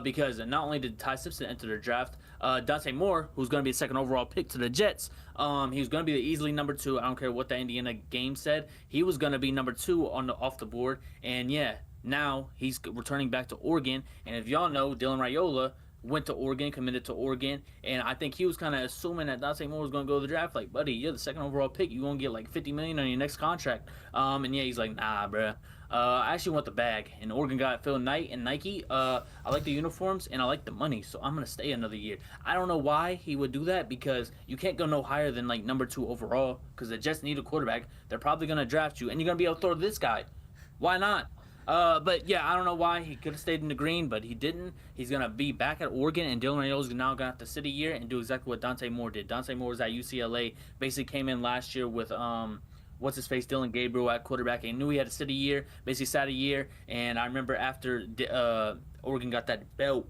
because not only did Ty Simpson enter the draft, Dante Moore, who's going to be a second overall pick to the Jets, he was going to be the easily number 2. I don't care what the Indiana game said. He was going to be number 2 off the board. And yeah, now he's returning back to Oregon. And if y'all know, Dylan Raiola went to Oregon, committed to Oregon, and I think he was kind of assuming that Dante Moore was going to go to the draft. Like, buddy, you're the second overall pick. You're going to get like $50 million on your next contract. And yeah, he's like, "Nah, bruh. I actually want the bag." And Oregon got Phil Knight and Nike. I like the uniforms and I like the money, so I'm gonna stay another year. I don't know why he would do that, because you can't go no higher than like number 2 overall, because the Jets need a quarterback. They're probably gonna draft you, and you're gonna be able to throw to this guy. Why not? But yeah, I don't know why he could have stayed in the green, but he didn't. He's gonna be back at Oregon, and Dylan Raiola is now gonna have to sit a year and do exactly what Dante Moore did. Dante Moore was at UCLA, basically came in last year with what's his face, Dylan Gabriel at quarterback, and knew he had to sit a year. Basically sat a year, and I remember after Oregon got that belt,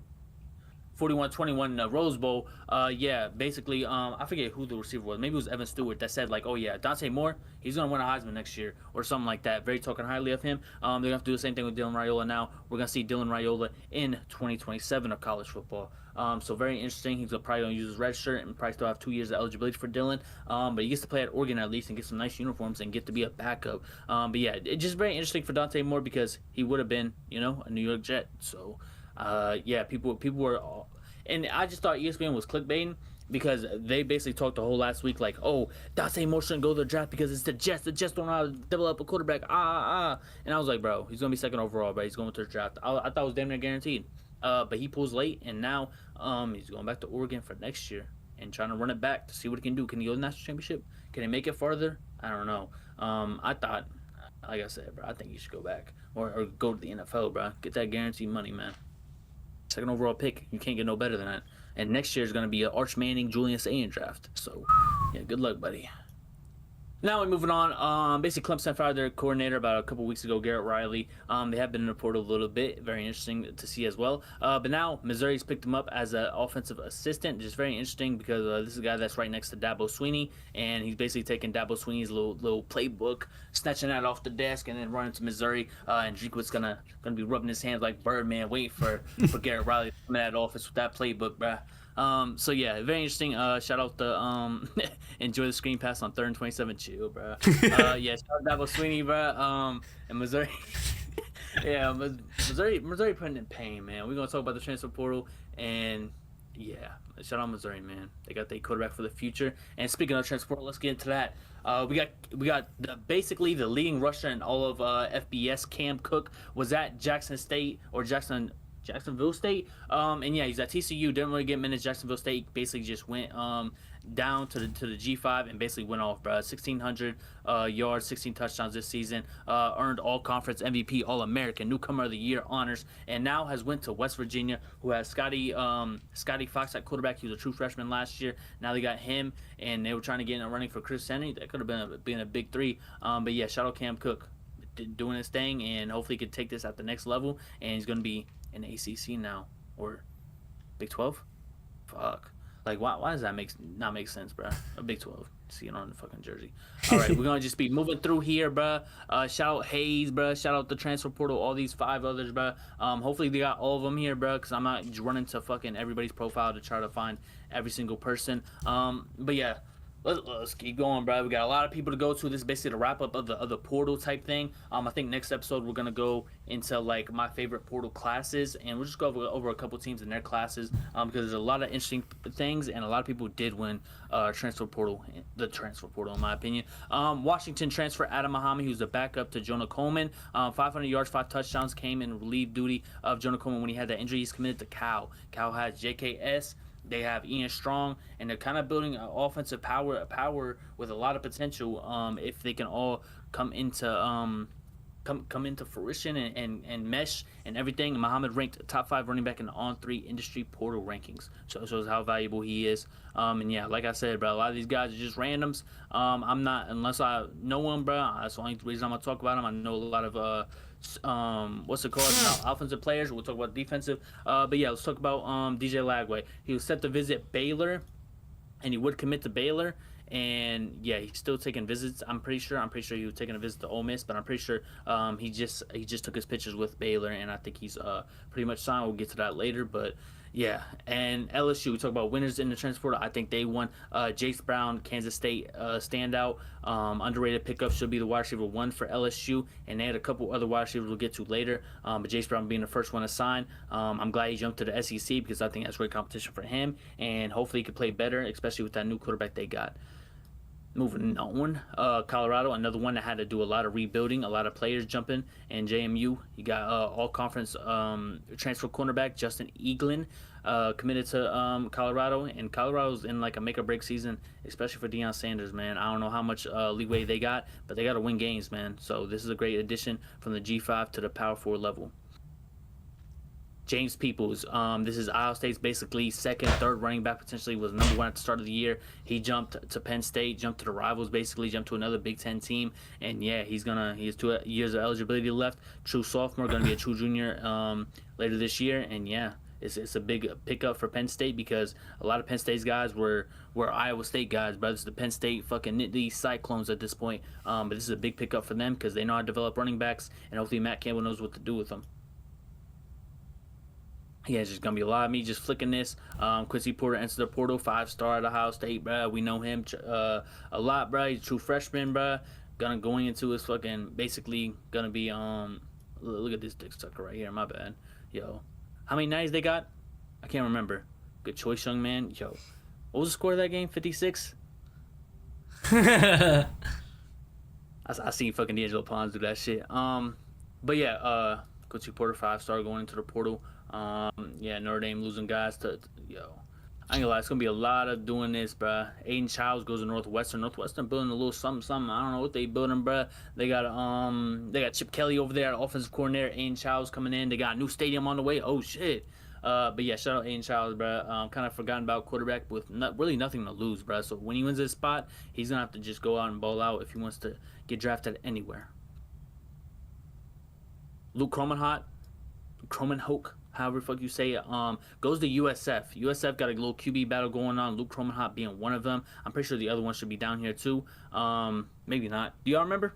41-21 in the Rose Bowl. Yeah, basically, I forget who the receiver was. Maybe it was Evan Stewart that said like, "Oh yeah, Dante Moore, he's gonna win a Heisman next year," or something like that. Very talking highly of him. They're gonna have to do the same thing with Dylan Raiola now. We're gonna see Dylan Raiola in 2027 of college football. So very interesting. He's probably gonna use his red shirt and probably still have 2 years of eligibility for Dylan. But he gets to play at Oregon at least and get some nice uniforms and get to be a backup. But yeah, it's just very interesting for Dante Moore, because he would have been, a New York Jet. So yeah, people were, and I just thought ESPN was clickbaiting, because they basically talked the whole last week like, oh, Dante Moore shouldn't go to the draft because it's the Jets. The Jets don't know how to develop a quarterback. And I was like, bro, he's gonna be second overall, but he's going to the draft. I thought it was damn near guaranteed. But he pulls late, and now he's going back to Oregon for next year and trying to run it back to see what he can do. Can he go to the national championship? Can he make it farther? I don't know. I thought, like I said, bro, I think he should go back or go to the NFL, bro. Get that guaranteed money, man. Second overall pick. You can't get no better than that. And next year is going to be an Arch Manning, Julian Sayin draft. So, yeah, good luck, buddy. Now we're moving on. Basically, Clemson fired their coordinator about a couple weeks ago, Garrett Riley. They have been in the portal a little bit. Very interesting to see as well. But now Missouri's picked him up as an offensive assistant. Just very interesting because this is a guy that's right next to Dabo Swinney. And he's basically taking Dabo Swinney's little playbook, snatching that off the desk, and then running to Missouri. And Drinkwitz gonna be rubbing his hands like Birdman, waiting for Garrett Riley to come out of office with that playbook, bruh. So yeah, very interesting. Shout out the enjoy the screen pass on 3rd and 27. Chill, bro. Yeah, shout out Dabo Swinney, bro. And Missouri. Yeah, Missouri putting in pain, man. We're gonna talk about the transfer portal, and yeah, shout out Missouri, man. They got their quarterback for the future. And speaking of transfer portal, let's get into that. We got basically the leading rusher in all of FBS. Cam Cook was at Jackson State or Jacksonville State, and yeah, he's at TCU. Didn't really get minutes. Jacksonville State basically just went down to the G5 and basically went off, bro. 1,600 yards, 16 touchdowns this season. Earned All Conference MVP, All American, Newcomer of the Year honors, and now has went to West Virginia, who has Scotty Fox at quarterback. He was a true freshman last year. Now they got him, and they were trying to get in a running for Chris Henry. That could have been a big three. But yeah, shout out Cam Cook doing his thing, and hopefully he could take this at the next level. And he's gonna be in the ACC now or Big 12. Fuck. Like, why does that not make sense, bro? A Big 12. See it on the fucking jersey. All right, we're gonna just be moving through here, bro. Shout out Hayes, bro. Shout out the transfer portal. All these 5 others, bro. Hopefully they got all of them here, bro. Cause I'm not just running to fucking everybody's profile to try to find every single person. But yeah. Let's keep going, bro. We got a lot of people to go to. This is basically the wrap up of the portal type thing. I think next episode we're gonna go into like my favorite portal classes, and we'll just go over a couple teams and their classes because there's a lot of interesting things, and a lot of people did win the transfer portal in my opinion. Washington transfer Adam Muhammad, who's the backup to Jonah Coleman. 500 yards, 5 touchdowns, came in relief duty of Jonah Coleman when he had that injury. He's committed to Cal. Cal has JKS. They have Ian Strong, and they're kind of building an offensive power with a lot of potential. If they can all come into fruition and mesh and everything. Muhammad ranked top 5 running back in the On3 industry portal rankings, so it shows how valuable he is. And yeah, like I said, bro, a lot of these guys are just randoms. I'm not, unless I know them, bro. That's the only reason I'm gonna talk about them. I know a lot of what's it called? No, offensive players. We'll talk about defensive. But yeah, let's talk about DJ Lagway. He was set to visit Baylor, and he would commit to Baylor. And yeah, he's still taking visits. I'm pretty sure he was taking a visit to Ole Miss, but I'm pretty sure he just took his pictures with Baylor, and I think he's pretty much signed. We'll get to that later, but. Yeah, and LSU, we talk about winners in the transfer portal. I think they won. Jace Brown, Kansas State standout. Underrated pickup should be the wide receiver 1 for LSU, and they had a couple other wide receivers we'll get to later. But Jace Brown being the first one to sign. I'm glad he jumped to the SEC because I think that's great competition for him, and hopefully he could play better, especially with that new quarterback they got. Moving on, Colorado, another one that had to do a lot of rebuilding, a lot of players jumping, and JMU, you got all-conference transfer cornerback Justin Eaglin committed to Colorado, and Colorado's in like a make-or-break season, especially for Deion Sanders, man. I don't know how much leeway they got, but they got to win games, man. So this is a great addition from the G5 to the Power 4 level. James Peoples, this is Iowa State's basically second, third running back, potentially was number 1 at the start of the year. He jumped to Penn State, jumped to the rivals, basically jumped to another Big Ten team, and yeah, he has 2 years of eligibility left. True sophomore, going to be a true junior later this year, and yeah, it's a big pickup for Penn State because a lot of Penn State's guys were Iowa State guys, brothers. The Penn State fucking Nittany Cyclones at this point, but this is a big pickup for them because they know how to develop running backs, and hopefully Matt Campbell knows what to do with them. Yeah, it's just going to be a lot of me just flicking this. Quincy Porter enters the portal, 5-star at Ohio State, bro. We know him a lot, bro. He's a true freshman, bro. Going into his fucking, basically going to be, look at this dick sucker right here. My bad. Yo. How many 90s they got? I can't remember. Good choice, young man. Yo. What was the score of that game? 56. I seen fucking D'Angelo Pons do that shit. But yeah, Coach Porter 5-star going into the portal. Yeah, Notre Dame losing guys to yo. I ain't gonna lie, it's gonna be a lot of doing this, bruh. Aiden Childs goes to Northwestern. Northwestern building a little something, something. I don't know what they building, bruh. They got Chip Kelly over there, offensive coordinator. Aiden Childs coming in. They got a new stadium on the way. Oh shit. But yeah, shout out Aiden Childs, bruh. Kind of forgotten about quarterback with really nothing to lose, bruh. So when he wins this spot, he's gonna have to just go out and ball out if he wants to get drafted anywhere. Luke Kromenhoek, however the fuck you say it, goes to USF. USF got a little QB battle going on. Luke Kromenhoek being one of them. I'm pretty sure the other one should be down here too. Maybe not. Do y'all remember?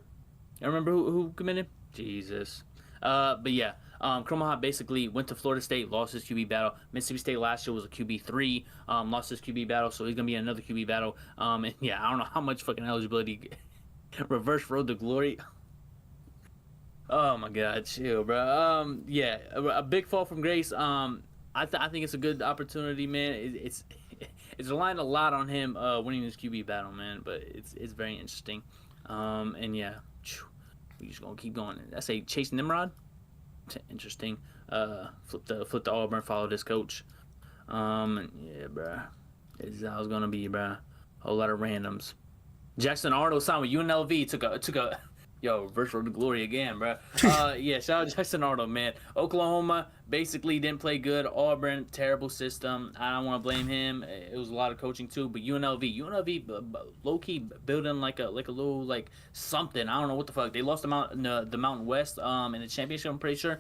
Y'all remember who committed? Jesus. But yeah, Kromenhoek basically went to Florida State, lost his QB battle. Mississippi State last year was a QB3, lost his QB battle, so he's gonna be in another QB battle. And yeah, I don't know how much fucking eligibility. Reverse road to glory. Oh my god, chill, bro. Yeah, a big fall from grace. I think it's a good opportunity, man. It's relying a lot on him winning this QB battle, man. But it's very interesting. And yeah, we just gonna keep going. I say Chase Nimrod. Interesting. Flip the Auburn. Follow this coach. Yeah, bro. This is how it's gonna be, bro. Whole lot of randoms. Jackson Arnold signed with UNLV. Took a Yo, virtual to glory again, bro. Yeah, shout out Jackson Arnold, man. Oklahoma basically didn't play good. Auburn, terrible system. I don't want to blame him. It was a lot of coaching too. But UNLV, low key building like a little like something. I don't know what the fuck. They lost the Mountain West in the championship. I'm pretty sure.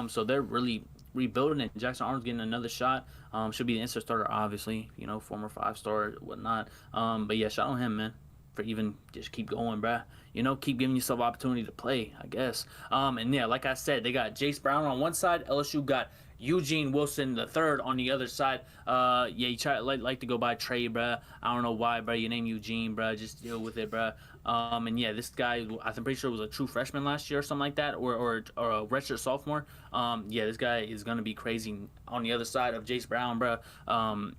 So they're really rebuilding it. Jackson Arnold's getting another shot. Should be the insert starter, obviously. You know, former 5-star, whatnot. But yeah, shout out him, man. For even just keep going, bruh. You know, keep giving yourself opportunity to play, I guess. And yeah, like I said, they got Jace Brown on one side. LSU got Eugene Wilson the third on the other side. Yeah, you try like to go by Trey, bruh. I don't know why, bruh. You name Eugene, bruh. Just deal with it, bruh. And yeah, this guy, I'm pretty sure was a true freshman last year or something like that, or a redshirt sophomore. Yeah, this guy is gonna be crazy on the other side of Jace Brown, bruh.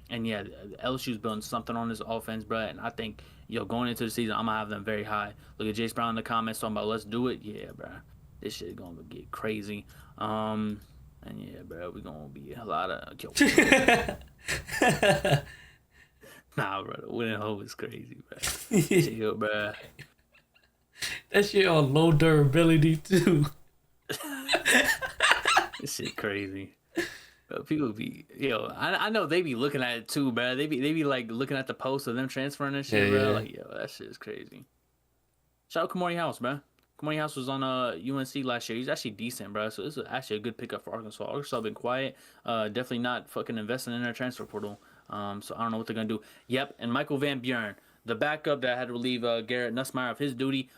And yeah, LSU's building something on this offense, bruh. And I think, going into the season, I'm gonna have them very high. Look at Jace Brown in the comments talking about let's do it. Yeah, bruh. This shit gonna get crazy. And yeah, bro, we gonna be a lot of. Nah, bro, the winning hope is crazy, bro. Chill, bro. That shit on low durability too. This shit crazy. Bro, people be I know they be looking at it too, bro. They be like looking at the post of them transferring and shit, bro. Like, that shit is crazy. Shout out Kamari House, bro. Kamari House was on UNC last year. He's actually decent, bro. So this is actually a good pickup for Arkansas. Arkansas been quiet. Definitely not fucking investing in their transfer portal. So I don't know what they're gonna do. Yep, and Michael Van Buren, the backup that had to relieve Garrett Nussmeier of his duty,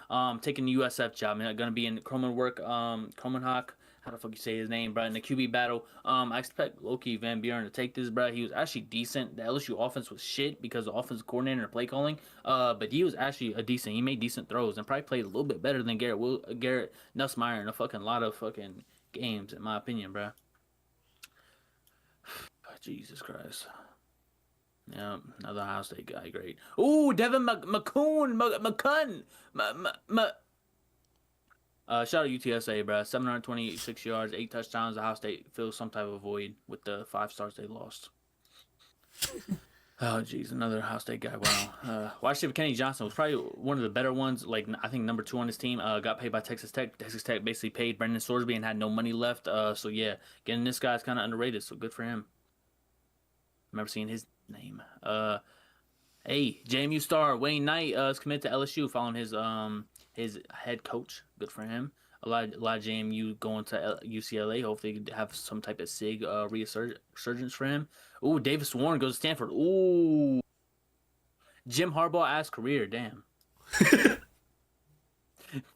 taking the USF job. Man, gonna be in Kromenhoek. How the fuck you say his name, bro? In the QB battle, I expect low-key Van Buren to take this, bro. He was actually decent. The LSU offense was shit because the offensive coordinator and play calling. But he was actually he made decent throws and probably played a little bit better than Garrett Nussmeier in a fucking lot of fucking games, in my opinion, bro. Jesus Christ. Yeah, another Ohio State guy, great. Ooh, Devin McCoon. Shout out UTSA, bro. 726 yards, 8 touchdowns. Ohio State fills some type of void with the 5 stars they lost. Oh, jeez, another Ohio State guy. Wow. Wide receiver Kenny Johnson was probably one of the better ones. Like, I think number 2 on his team. Got paid by Texas Tech. Texas Tech basically paid Brendan Sorsby and had no money left. So yeah, getting this guy is kind of underrated. So good for him. Remember seeing his name. Hey, JMU star Wayne Knight is committed to LSU following his head coach. Good for him. A lot of JMU going to UCLA. Hopefully, they could have some type of SIG resurgence for him. Ooh, Davis Warren goes to Stanford. Ooh, Jim Harbaugh-ass career. Damn.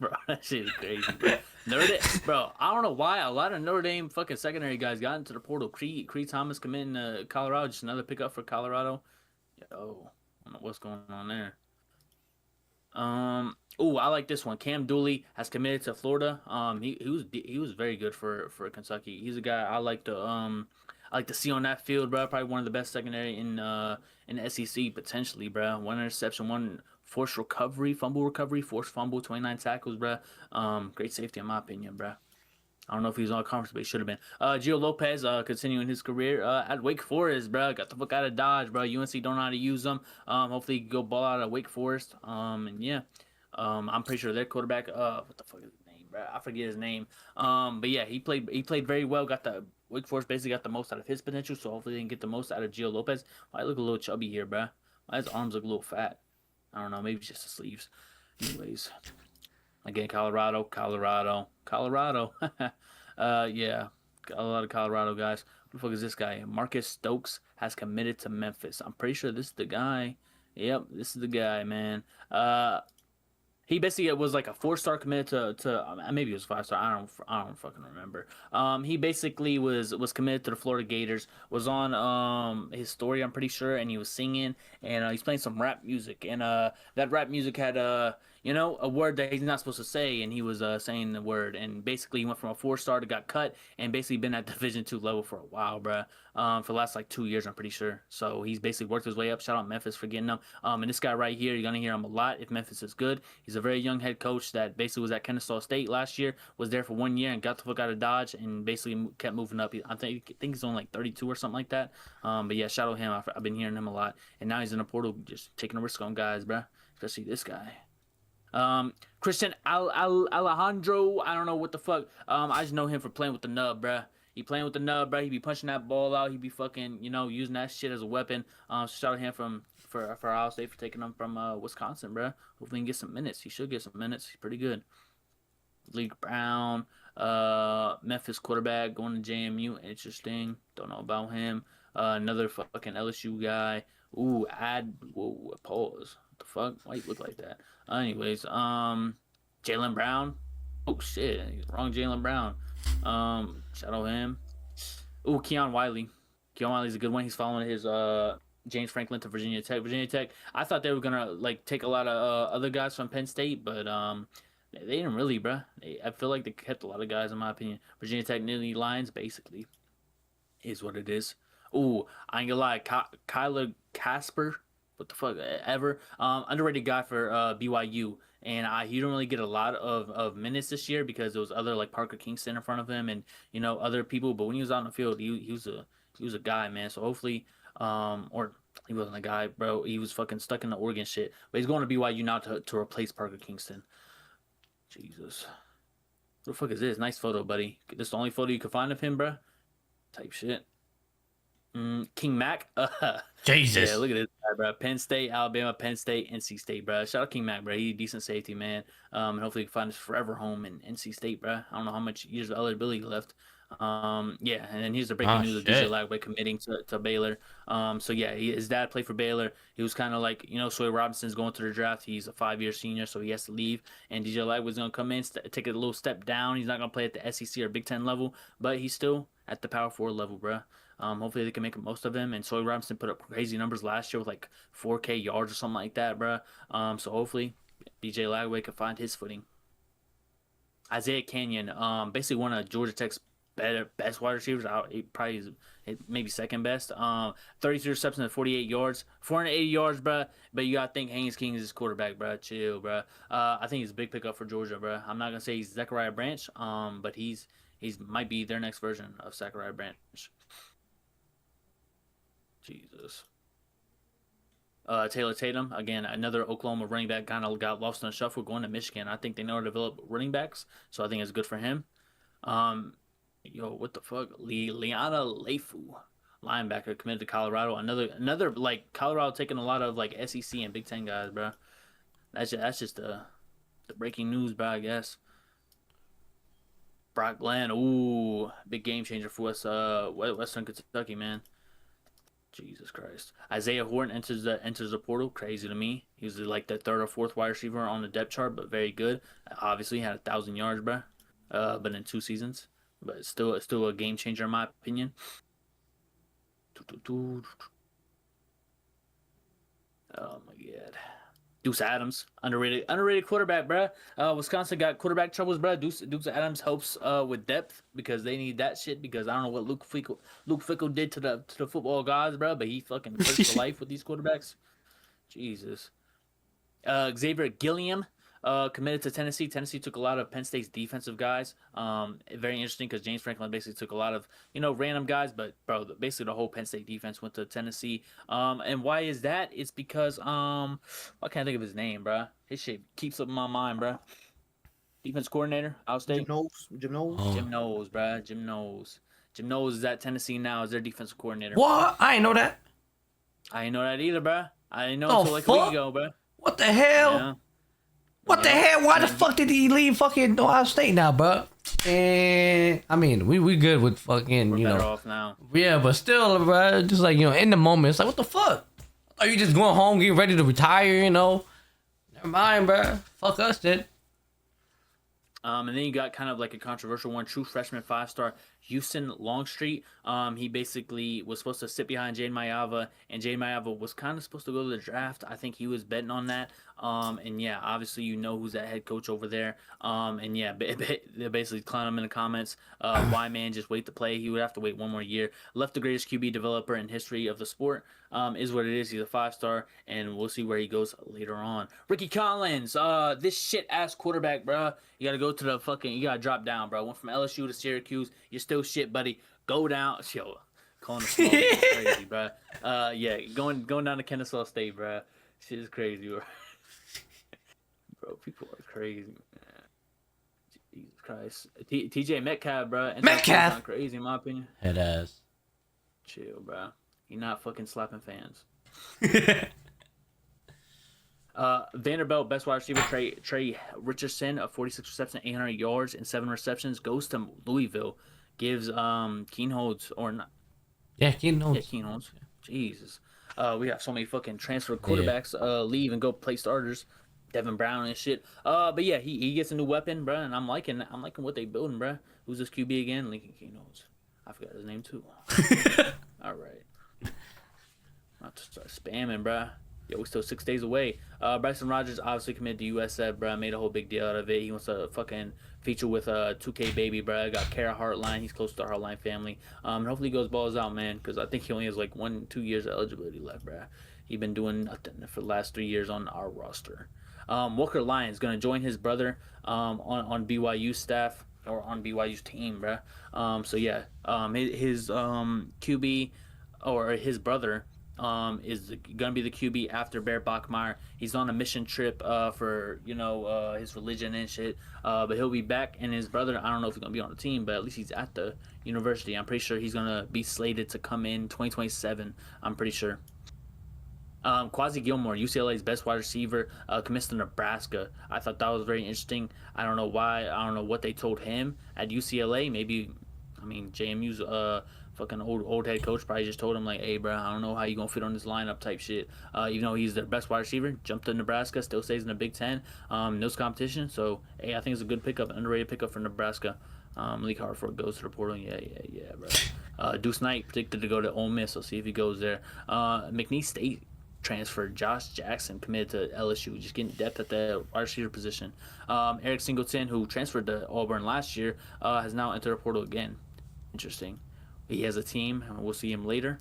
Bro, that shit is crazy, bro. Bro, I don't know why a lot of Notre Dame fucking secondary guys got into the portal. Creed Thomas committing to Colorado, just another pickup for Colorado. Yo, I don't know what's going on there. Ooh, I like this one. Cam Dooley has committed to Florida. He was very good for Kentucky. He's a guy I like to I like to see on that field, bro. Probably one of the best secondary in the SEC potentially, bro. One interception, one forced recovery, fumble recovery, forced fumble, 29 tackles, bro. Great safety in my opinion, bro. I don't know if he was on conference, but he should have been. Gio Lopez, continuing his career at Wake Forest, bro. Got the fuck out of Dodge, bro. UNC don't know how to use them. Hopefully, he can go ball out at Wake Forest. And yeah, I'm pretty sure their quarterback. What the fuck is his name, bro? I forget his name. But yeah, he played very well. Got the Wake Forest basically got the most out of his potential. So hopefully, they can get the most out of Gio Lopez. Why look a little chubby here, bro? Why his arms look a little fat? I don't know. Maybe it's just the sleeves. Anyways, again, Colorado. Yeah, got a lot of Colorado guys. Who the fuck is this guy? Marcus Stokes has committed to Memphis. I'm pretty sure this is the guy. Yep, this is the guy, man. He basically was like a 4-star committed to maybe it was 5-star. I don't fucking remember. He basically was committed to the Florida Gators. Was on his story, I'm pretty sure, and he was singing and he's playing some rap music, and that rap music had a word that he's not supposed to say, and he was saying the word, and basically he went from a 4-star to got cut, and basically been at Division 2 level for a while, bruh. For the last like 2 years, I'm pretty sure. So he's basically worked his way up. Shout out Memphis for getting him. And this guy right here, you're gonna hear him a lot if Memphis is good. He's a very young head coach that basically was at Kennesaw State last year, was there for 1 year and got the fuck out of Dodge, and basically kept moving up. I think he's on like 32 or something like that. But yeah, shout out him. I've been hearing him a lot, and now he's in the portal, just taking a risk on guys, bruh. Especially this guy. Christian Alejandro, I don't know what the fuck. I just know him for playing with the nub, bruh. He playing with the nub, bruh. He be punching that ball out. He be fucking, using that shit as a weapon. Shout out him for Ohio State for taking him from Wisconsin, bruh. Hopefully he can get some minutes. He should get some minutes. He's pretty good. League Brown, Memphis quarterback going to JMU. Interesting. Don't know about him. Another fucking LSU guy. Ooh, pause. What the fuck? Why you look like that? Anyways, Jalen Brown. Oh shit, wrong Jalen Brown. Shout out him. Ooh, Keon Wiley. Keon Wiley's a good one. He's following his James Franklin to Virginia Tech. Virginia Tech. I thought they were gonna like take a lot of other guys from Penn State, but they didn't really, bruh. I feel like they kept a lot of guys, in my opinion. Virginia Tech nearly Lions, basically, is what it is. Ooh, I ain't gonna lie, Kyler Casper. What the fuck ever. Underrated guy for BYU, and he don't really get a lot of minutes this year because there was other like Parker Kingston in front of him and other people. But when he was out on the field, he was a guy, man. So hopefully, or he wasn't a guy, bro. He was fucking stuck in the Oregon shit. But he's going to BYU now to replace Parker Kingston. Jesus, what the fuck is this? Nice photo, buddy. This is the only photo you can find of him, bro. Type shit. King Mac. Jesus. Yeah, look at this guy, bro. Penn State, Alabama, Penn State, NC State, bro. Shout out King Mac, bro. He's a decent safety, man. And hopefully he can find his forever home in NC State, bro. I don't know how much years of eligibility left. Yeah, and then here's the breaking news of DJ Lagway committing to Baylor. So yeah, his dad played for Baylor. He was kind of like, Sawyer Robinson's going to the draft. He's a 5-year senior, so he has to leave. And DJ Lagway's gonna come in, take a little step down. He's not gonna play at the SEC or Big Ten level, but he's still at the Power 4 level, bro. Hopefully they can make the most of him. And Sawyer Robinson put up crazy numbers last year with like 4K yards or something like that, bro. So hopefully DJ Lagway can find his footing. Isaiah Canyon, basically one of Georgia Tech's best wide receivers. Probably is maybe second best. 33 receptions and 48 yards, 480 yards, bro. But you gotta think Haynes King is his quarterback, bro. Chill, bro. I think he's a big pickup for Georgia, bro. I'm not gonna say he's Zachariah Branch, but he's might be their next version of Zachariah Branch. Jesus. Taylor Tatum, again, another Oklahoma running back, kind of got lost in the shuffle going to Michigan. I think they know how to develop running backs, so I think it's good for him. What the fuck? Liana Leifu, linebacker, committed to Colorado. Another like Colorado taking a lot of like SEC and Big Ten guys, bro. That's just the breaking news, bro. I guess. Brock Glenn, ooh, big game changer for us, Western Kentucky, man. Jesus Christ. Isaiah Horton enters the portal. Crazy to me. He was like the 3rd or 4th wide receiver on the depth chart, but very good. Obviously, he had 1,000 yards, bro. But in 2 seasons. But it's still a game changer in my opinion. Oh my god. Deuce Adams, underrated quarterback, bruh. Wisconsin got quarterback troubles, bruh. Deuce Adams helps with depth because they need that shit. Because I don't know what Luke Fickle did to the football gods, bruh, but he fucking cursed for life with these quarterbacks. Jesus. Xavier Gilliam committed to Tennessee. Tennessee took a lot of Penn State's defensive guys. Very interesting because James Franklin basically took a lot of random guys, but bro, basically the whole Penn State defense went to Tennessee. And why is that? It's because I can't think of his name, bro. His shit keeps up in my mind, bro. Defense coordinator, Outstate. Jim Knowles. Jim Knowles, bro. Jim Knowles. Jim Knowles is at Tennessee now as their defensive coordinator. What? I ain't know that. I didn't know that either, bro. I didn't know until like a week ago, bro. What the hell? Yeah. What the hell? Why the fuck did he leave fucking Ohio State now, bro? And I mean, we good with fucking, We're better off now. Yeah, but still, bro, just like, in the moment, it's like, what the fuck? Are you just going home, getting ready to retire, Never mind, bro. Fuck us, then. And then you got kind of like a controversial one, true freshman 5-star Houston Longstreet. He basically was supposed to sit behind Jade Mayava, and Jade Mayava was kind of supposed to go to the draft. I think he was betting on that. And yeah, obviously who's that head coach over there. And yeah, they're basically clowning him in the comments. Why man just wait to play? He would have to wait one more year. Left the greatest QB developer in history of the sport. Is what it is. He's a 5-star, and we'll see where he goes later on. Ricky Collins, this shit ass quarterback, bro. You gotta go to you gotta drop down, bro. Went from LSU to Syracuse. You're still shit, buddy. Go down. Yo, calling the smoke is crazy, bro. Yeah, going down to Kennesaw State, bro. Shit is crazy, bro. Bro, people are crazy, man. Jesus Christ. TJ Metcalf, bro. Metcalf, crazy in my opinion. Head ass. Chill, bro. You're not fucking slapping fans. Vanderbilt best wide receiver Trey Richardson of 46 receptions, 800 yards, and 7 receptions goes to Louisville. Gives Keenholz or not? Yeah, Keenholz. Yeah, Keenholz. Jesus. We have so many fucking transfer quarterbacks leave and go play starters. Devin Brown and shit. But yeah, he gets a new weapon, bro, and I'm liking what they building, bro. Who's this QB again? Lincoln Keenholz. I forgot his name too. All right. Not to start spamming, bruh. Yo, we still 6 days away. Bryson Rogers obviously committed to USF, bruh. Made a whole big deal out of it. He wants to fucking feature with 2K baby, bruh. Got Kara Hartline. He's close to the Hartline family. And hopefully he goes balls out, man, because I think he only has like 1-2 years of eligibility left, bruh. He's been doing nothing for the last 3 years on our roster. Walker Lyons going to join his brother on BYU staff or on BYU's team, bruh. So yeah, his QB or his brother is gonna be the QB after Bear Bachmeier. He's on a mission trip for his religion and shit. But he'll be back, and his brother, I don't know if he's gonna be on the team, but at least he's at the university. I'm pretty sure he's gonna be slated to come in 2027. I'm pretty sure. Quasi Gilmore, UCLA's best wide receiver, commits to Nebraska. I thought that was very interesting. I don't know why. I don't know what they told him at UCLA. Maybe, JMU's fucking old head coach probably just told him like, hey, bro, I don't know how you gonna fit on this lineup type shit. Even though he's their best wide receiver, jumped to Nebraska, still stays in the Big Ten. No competition. So, hey, I think it's a good pickup, underrated pickup for Nebraska. Malik Hartford goes to the portal. Yeah, bro. Deuce Knight predicted to go to Ole Miss. So see if he goes there. McNeese State transfer Josh Jackson committed to LSU, just getting depth at the wide receiver position. Eric Singleton, who transferred to Auburn last year, has now entered the portal again. Interesting. He has a team, and we'll see him later.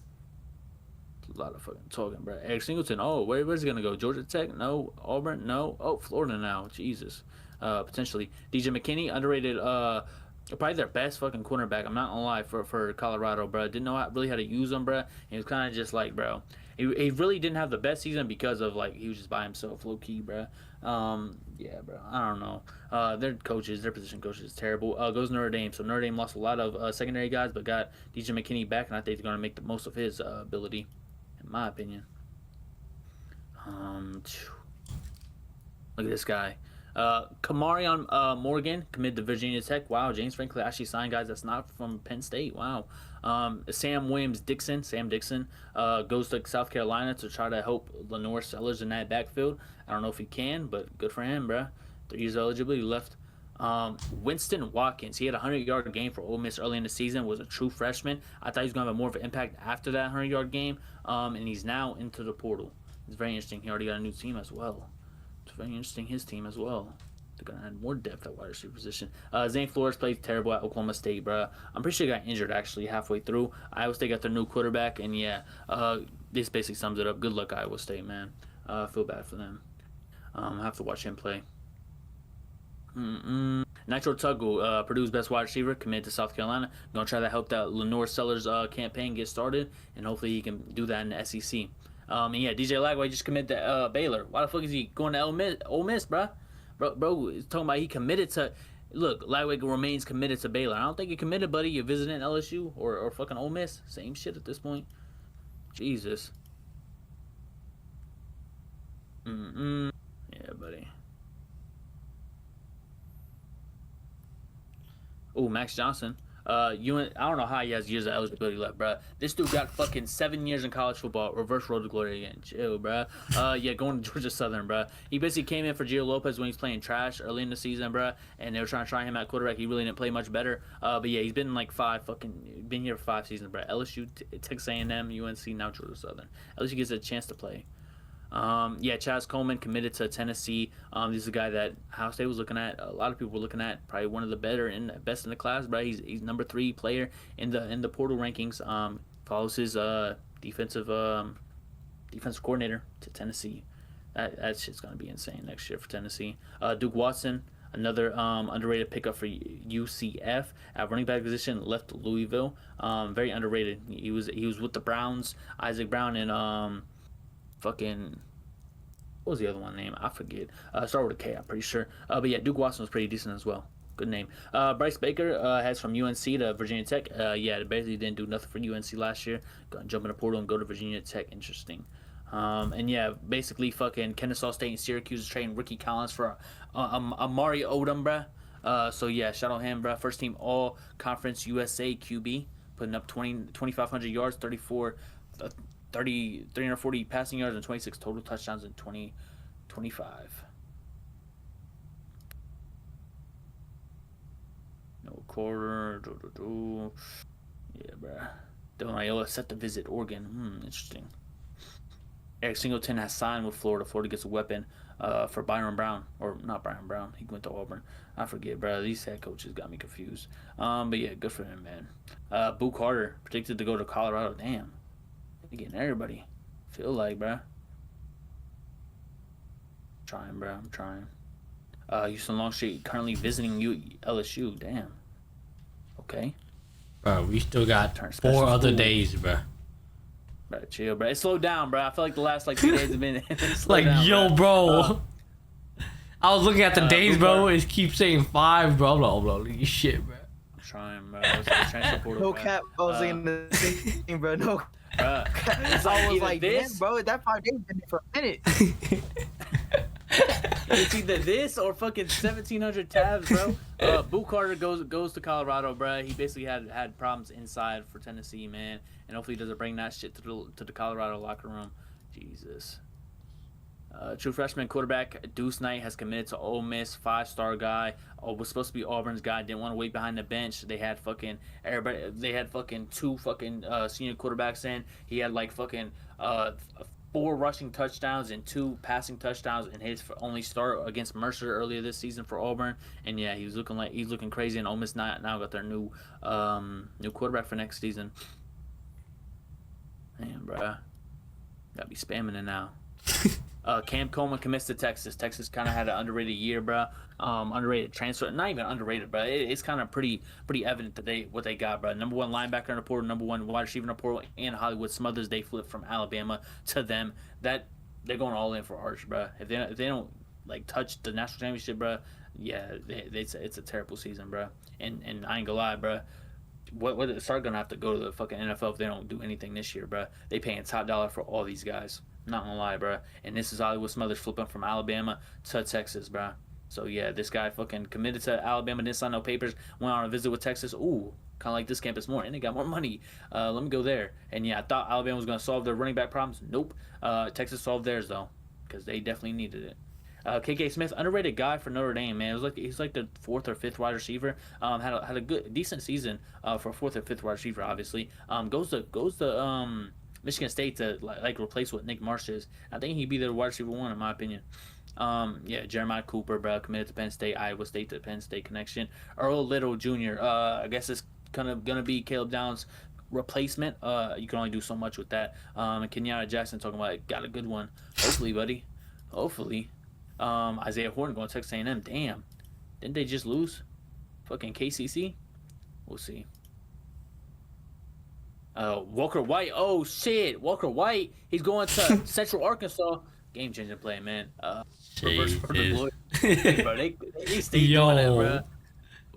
A lot of fucking talking, bro. Eric Singleton, where's he gonna go? Georgia Tech? No. Auburn? No. Oh, Florida now. Jesus. Potentially. DJ McKinney, underrated. Probably their best fucking cornerback. I'm not gonna lie for Colorado, bro. Didn't know really how to use him, bro. He was kind of just like, bro. He really didn't have the best season because of like he was just by himself, low key, bro. Yeah, bro. I don't know. Their position coaches, is terrible. Goes Notre Dame. So Notre Dame lost a lot of secondary guys, but got DJ McKinney back, and I think they're gonna make the most of his ability, in my opinion. Look at this guy. Kamarion Morgan committed to Virginia Tech. Wow, James Franklin actually signed guys that's not from Penn State. Wow. Sam Dixon, goes to South Carolina to try to help Lenore Sellers in that backfield. I don't know if he can, but good for him, bruh. 3 years eligibility left. Winston Watkins, he had a 100-yard game for Ole Miss early in the season, was a true freshman. I thought he was going to have more of an impact after that 100-yard game, and he's now into the portal. It's very interesting. He already got a new team as well. It's very interesting. His team as well. They're gonna add more depth at wide receiver position. Zane Flores played terrible at Oklahoma State, bro. I'm pretty sure he got injured actually halfway through. Iowa State got their new quarterback, and yeah, this basically sums it up. Good luck, Iowa State, man. I feel bad for them. I have to watch him play. Nitro Tuggle, Purdue's best wide receiver, committed to South Carolina. Gonna try to help that Lenore Sellers campaign get started, and hopefully he can do that in the SEC. And yeah, DJ Lagway just committed to Baylor. Why the fuck is he going to Ole Miss, bro? Bro is talking about he committed to. Look, Lagway remains committed to Baylor. I don't think you're committed, buddy. You're visiting LSU or fucking Ole Miss. Same shit at this point. Jesus. Yeah, buddy. Oh, Max Johnson. I don't know how he has years of eligibility left, bro. This dude got fucking 7 years in college football. Reverse road to glory again. Chill, bro. Yeah, going to Georgia Southern, bro. He basically came in for Gio Lopez when he's playing trash early in the season, bro. And they were trying to try him at quarterback. He really didn't play much better. But yeah, he's been like been here for 5 seasons, bro. LSU, Texas A&M, UNC, now Georgia Southern. At least he gets a chance to play. Yeah, Chaz Coleman committed to Tennessee. This is a guy that Ohio State was looking at. A lot of people were looking at. Probably one of the best in the class, bro. He's number 3 player in the portal rankings. Follows his defensive coordinator to Tennessee. That shit's gonna be insane next year for Tennessee. Duke Watson, another underrated pickup for UCF at running back position, left to Louisville. Very underrated. He was with the Browns, Isaac Brown, and fucking, what was the other one name? I forget. Start with a K, I'm pretty sure. But yeah, Duke Watson was pretty decent as well. Good name. Bryce Baker has from UNC to Virginia Tech. Yeah, basically didn't do nothing for UNC last year. Gonna jump in the portal and go to Virginia Tech. Interesting. And yeah, basically fucking Kennesaw State and Syracuse is trading Ricky Collins for Amari Odom, bruh. So yeah, shout out him, bruh. First team All Conference USA QB, putting up 2,500 yards, 340 passing yards, and 26 total touchdowns in 2025. No quarter. Yeah, bruh. Dylan Raiola set to visit Oregon. Interesting. Eric Singleton has signed with Florida. Florida gets a weapon for Byron Brown. Or not Byron Brown. He went to Auburn. I forget, bro. These head coaches got me confused. But yeah, good for him, man. Boo Carter predicted to go to Colorado. Damn. They're getting everybody. Feel like, bro. Trying, bro. I'm trying. Houston Longstreet currently visiting LSU. Damn. Okay. Bro, we still got 4 other days, bro. Bro, chill, bro. It slowed down, bro. I feel like the last 2 days have been like, down, yo, bro. I was looking at the days, bro. It keeps saying 5, bro. I'm like, oh, bro, shit, bro. I'm trying, bro. No cap. I was thinking the same thing, bro. No. I was like, this, bro. That 5 days been there for a minute. It's either this or fucking 1,700 tabs, bro. Boo Carter goes to Colorado, bro. He basically had problems inside for Tennessee, man, and hopefully he doesn't bring that shit to the Colorado locker room. Jesus. True freshman quarterback Deuce Knight has committed to Ole Miss. 5-star guy. Was supposed to be Auburn's guy. Didn't want to wait behind the bench. They had fucking everybody. They had fucking 2 fucking senior quarterbacks in. He had like fucking 4 rushing touchdowns and 2 passing touchdowns in his only start against Mercer earlier this season for Auburn. And yeah, he's looking crazy. And Ole Miss now got their new quarterback for next season. Man, bro, gotta be spamming it now. Cam Coleman commits to Texas. Texas kind of had an underrated year, bro. Underrated transfer. Not even underrated, bro. It's kind of pretty evident that what they got, bro. Number 1 linebacker in the portal, number 1 wide receiver in the portal, and Hollywood Smothers. They flipped from Alabama to them. That they're going all in for Arch, bro. If they don't like touch the national championship, bro, yeah, it's a terrible season, bro. And I ain't gonna lie, bro. What they're gonna have to go to the fucking NFL if they don't do anything this year, bro. They paying top dollar for all these guys. Not gonna lie, bro. And this is Hollywood Smothers flipping from Alabama to Texas, bro. So yeah, this guy fucking committed to Alabama, didn't sign no papers, went on a visit with Texas. Ooh, kind of like this campus more, and they got more money. Let me go there. And yeah, I thought Alabama was gonna solve their running back problems. Nope. Texas solved theirs though, because they definitely needed it. KK Smith, underrated guy for Notre Dame, man. He's like the 4th or 5th wide receiver. Had a decent season for a 4th or 5th wide receiver, obviously. Goes to Michigan State to like replace what Nick Marsh is. I think he'd be the wide receiver 1 in my opinion. Yeah, Jeremiah Cooper, bro, committed to Penn State, Iowa State to Penn State connection. Earl Little Jr. I guess it's kind of gonna be Caleb Downs' replacement. You can only do so much with that. And Kenyatta Jackson talking about got a good one. Hopefully, buddy. Hopefully. Isaiah Horton going to Texas A&M. Damn, didn't they just lose? Fucking KCC. We'll see. Walker White. Oh shit, Walker White. He's going to Central Arkansas. Game changing play, man. Reverse bro, they stay doing that, bro.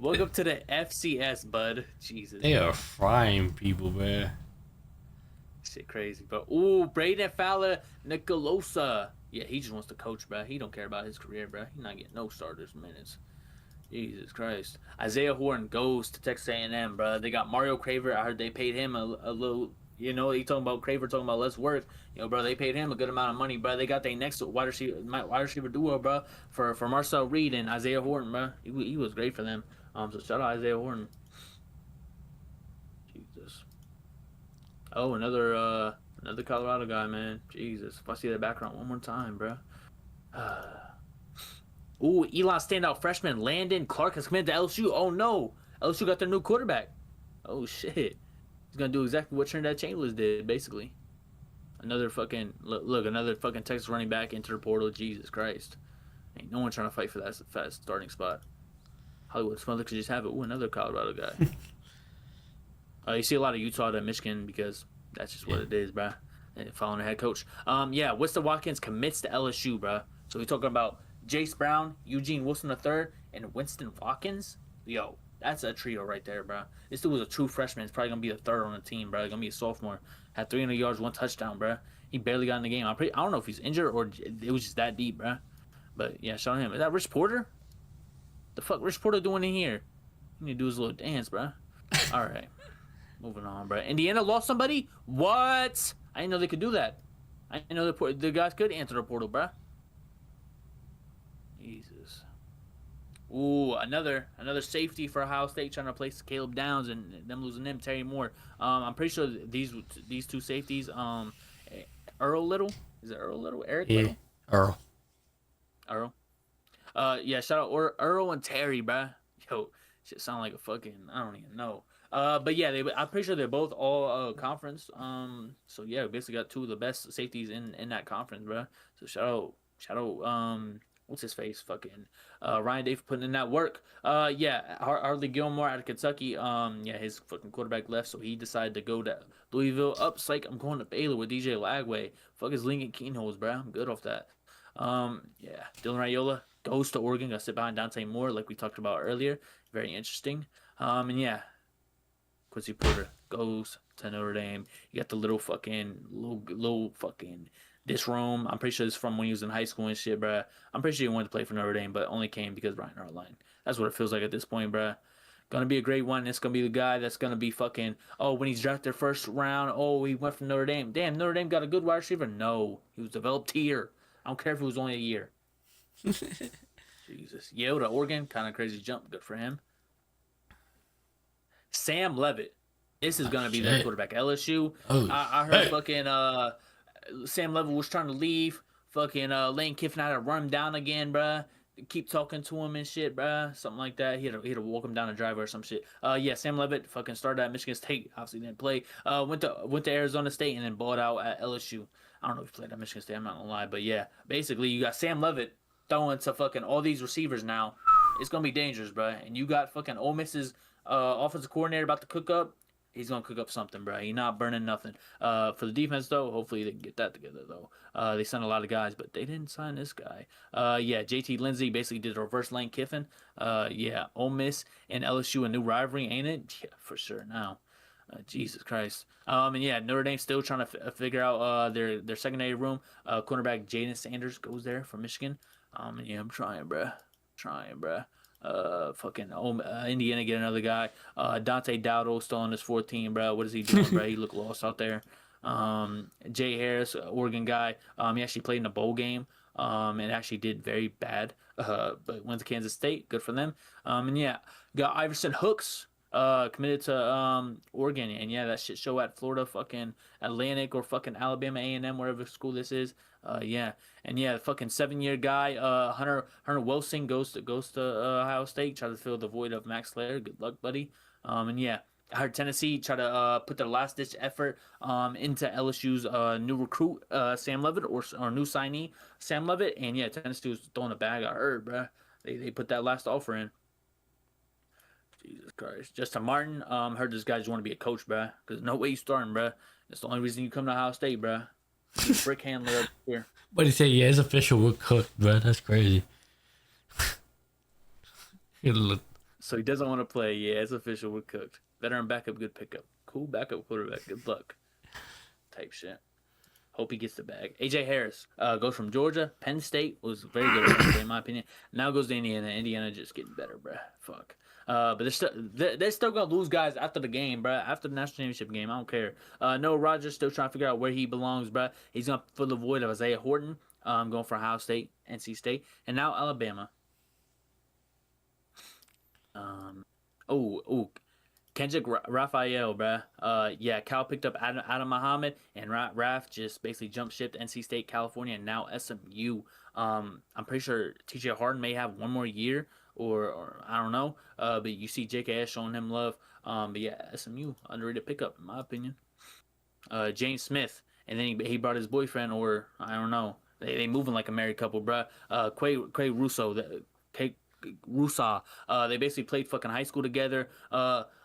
Welcome to the FCS, bud. Jesus. They are frying people, man. Shit crazy, but ooh, Braden Fowler Nicolosa. Yeah, he just wants to coach, bro. He don't care about his career, bro. He's not getting no starters minutes. Jesus Christ. Isaiah Horton goes to Texas A&M, bro. They got Mario Craver. I heard they paid him a little. You know, he talking about Craver talking about less work. You know, bro, they paid him a good amount of money, bro. They got their next wide receiver duo, bro, for Marcel Reed and Isaiah Horton, bro. He was great for them. So shout out Isaiah Horton. Jesus. Oh, another Colorado guy, man. Jesus. If I see that background one more time, bro. Ooh, Elon standout freshman Landon Clark has committed to LSU. Oh no, LSU got their new quarterback. Oh shit, he's gonna do exactly what Trinidad Chambers did, basically. Another fucking another fucking Texas running back into the portal. Jesus Christ, ain't no one trying to fight for that fast starting spot. Hollywood Smulders could just have it. Ooh, another Colorado guy. You see a lot of Utah to Michigan because that's just what it is, bro. And following the head coach. Yeah, Winston Watkins commits to LSU, bro. So we're talking about Jace Brown, Eugene Wilson III, and Winston Watkins. Yo, that's a trio right there, bro. This dude was a true freshman. He's probably gonna be the third on the team, bro. He's gonna be a sophomore. Had 300 yards, 1 touchdown, bro. He barely got in the game. I don't know if he's injured or it was just that deep, bro. But yeah, shout out to him. Is that Rich Porter? The fuck Rich Porter doing in here? He need to do his little dance, bro. All right, moving on, bro. Indiana lost somebody. What? I didn't know they could do that. I didn't know the guys could enter the portal, bro. Jesus. Ooh, another safety for Ohio State trying to replace Caleb Downs and them losing them, Terry Moore. I'm pretty sure these two safeties, Earl Little. Is it Earl Little? Eric Little? Earl. Yeah, shout out Earl and Terry, bruh. Yo, shit sound like a fucking, I don't even know. But yeah, I'm pretty sure they're both all conference. So yeah, we basically got two of the best safeties in that conference, bruh. So shout out, what's his face? Fucking Ryan Day for putting in that work. Yeah, Harley Gilmore out of Kentucky. Yeah, his fucking quarterback left, so he decided to go to Louisville. Psych, I'm going to Baylor with DJ Lagway. Fuck his Lincoln Keynotes, bro. I'm good off that. Yeah, Dylan Raiola goes to Oregon. Gonna sit behind Dante Moore, like we talked about earlier. Very interesting. And yeah, Quincy Porter goes to Notre Dame. You got the little fucking this Rome. I'm pretty sure it's from when he was in high school and shit, bruh. I'm pretty sure he wanted to play for Notre Dame, but only came because Ryan Hartline. That's what it feels like at this point, bruh. Gonna be a great one. It's gonna be the guy that's gonna be fucking. Oh, when he's drafted first round. Oh, he went from Notre Dame. Damn, Notre Dame got a good wide receiver. No, he was developed here. I don't care if it was only a year. Jesus. Yale to Oregon. Kind of crazy jump. Good for him. Sam Levitt. This is going to be their quarterback. LSU. I heard fucking Sam Levitt was trying to leave. Fucking Lane Kiffin had to run him down again, bruh. Keep talking to him and shit, bruh. Something like that. He had to walk him down the driveway or some shit. Yeah, Sam Levitt fucking started at Michigan State. Obviously didn't play. Went to Arizona State and then balled out at LSU. I don't know if he played at Michigan State. I'm not gonna lie, but yeah, basically you got Sam Levitt throwing to fucking all these receivers now. It's gonna be dangerous, bro. And you got fucking Ole Miss's offensive coordinator about to cook up. He's gonna cook up something, bro. He's not burning nothing. For the defense though, hopefully they can get that together though. They sent a lot of guys, but they didn't sign this guy. Yeah, JT Lindsey basically did a reverse Lane Kiffin. Yeah, Ole Miss and LSU a new rivalry, ain't it? Yeah, for sure now. Jesus Christ. And yeah, Notre Dame still trying to figure out their secondary room. Cornerback Jaden Sanders goes there from Michigan. And yeah, I'm trying, bruh. Fucking Indiana get another guy. Dante Dowdle still on his 14, bro. What is he doing, bro? He look lost out there. Jay Harris, Oregon guy. He actually played in a bowl game. And actually did very bad. But went to Kansas State. Good for them. And yeah, got Iverson Hooks. committed to Oregon, and yeah, that shit show at Florida fucking Atlantic or fucking Alabama A&M, wherever school this is. Yeah, and yeah, the fucking 7-year guy, Hunter Wilson goes to Ohio State, try to fill the void of Max Slayer. Good luck, buddy. And yeah, I heard Tennessee try to put their last ditch effort into LSU's new recruit Sam Levitt or new signee Sam Levitt, and yeah, Tennessee was throwing a bag. I heard, bruh. They put that last offer in. Jesus Christ. Justin Martin, heard this guy just want to be a coach, bruh. Because no way you starting, bruh. That's the only reason you come to Ohio State, bruh. Brick handler up here. But he said, yeah, it's official. We're cooked, bruh. That's crazy. So he doesn't want to play. Yeah, it's official. We're cooked. Veteran backup, good pickup. Cool backup quarterback. Good luck. Type shit. Hope he gets the bag. AJ Harris goes from Georgia. Penn State was very good at Penn State, in my opinion. Now goes to Indiana. Indiana just getting better, bruh. Fuck. But they're still gonna lose guys after the game, bruh. After the national championship game, I don't care. Noah Rogers still trying to figure out where he belongs, bruh. He's gonna fill the void of Isaiah Horton, going for Ohio State, NC State, and now Alabama. Kendrick Raphael, bruh. Yeah, Cal picked up Adam Muhammad, and Raf just basically jump shipped NC State, California, and now SMU. I'm pretty sure TJ Harden may have one more year, or I don't know. But you see JKS showing him love. But yeah, SMU underrated pickup in my opinion. James Smith, and then he brought his boyfriend, or I don't know. They moving like a married couple, bruh. Quay Russo, Rusaw. They basically played fucking high school together.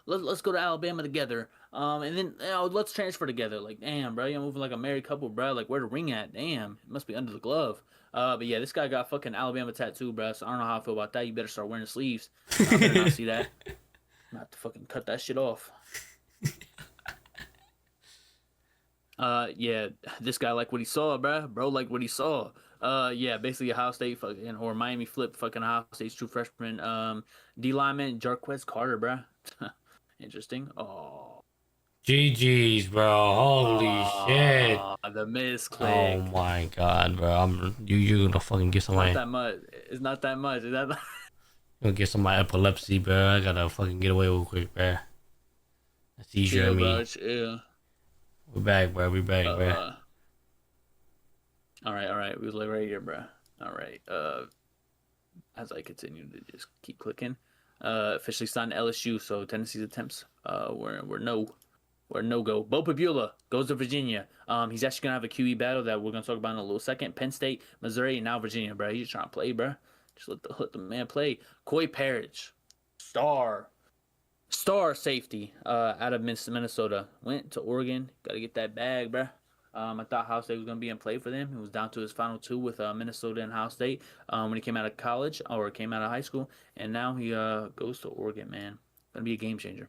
Let's go to Alabama together. And then let's transfer together. Like, damn, bro, you're moving like a married couple, bro. Like, where the ring at? Damn, it must be under the glove. But yeah, this guy got fucking Alabama tattoo, bro. So I don't know how I feel about that. You better start wearing the sleeves. I better not see that. I'm gonna have to fucking cut that shit off. Yeah, this guy liked what he saw, bro liked what he saw. Yeah, basically Ohio State fucking, or Miami flip fucking Ohio State's true freshman D lineman Jarquez Carter, bro. Interesting. Oh, GG's, bro. Holy shit. The misclick. Oh my god, bro. You're gonna fucking get somebody. Not that much. It's not that much. Is that? Gonna get some epilepsy, bro. I gotta fucking get away real quick, bro. A seizure, Chill, me. bro, chill. We're back, bro. We're back, bro. All right. We was like right here, bro. All right. As I continue to just keep clicking, officially signed to LSU. So Tennessee's attempts were no go. Bo Pabula goes to Virginia. He's actually gonna have a QE battle that we're gonna talk about in a little second. Penn State, Missouri, and now Virginia, bro. He's trying to play, bro. Just let the man play. Coy Parrish, star safety, out of Minnesota, went to Oregon. Got to get that bag, bro. I thought Ohio State was going to be in play for them. He was down to his final two with Minnesota and Ohio State when he came out of college or came out of high school, and now he goes to Oregon, man. Going to be a game changer.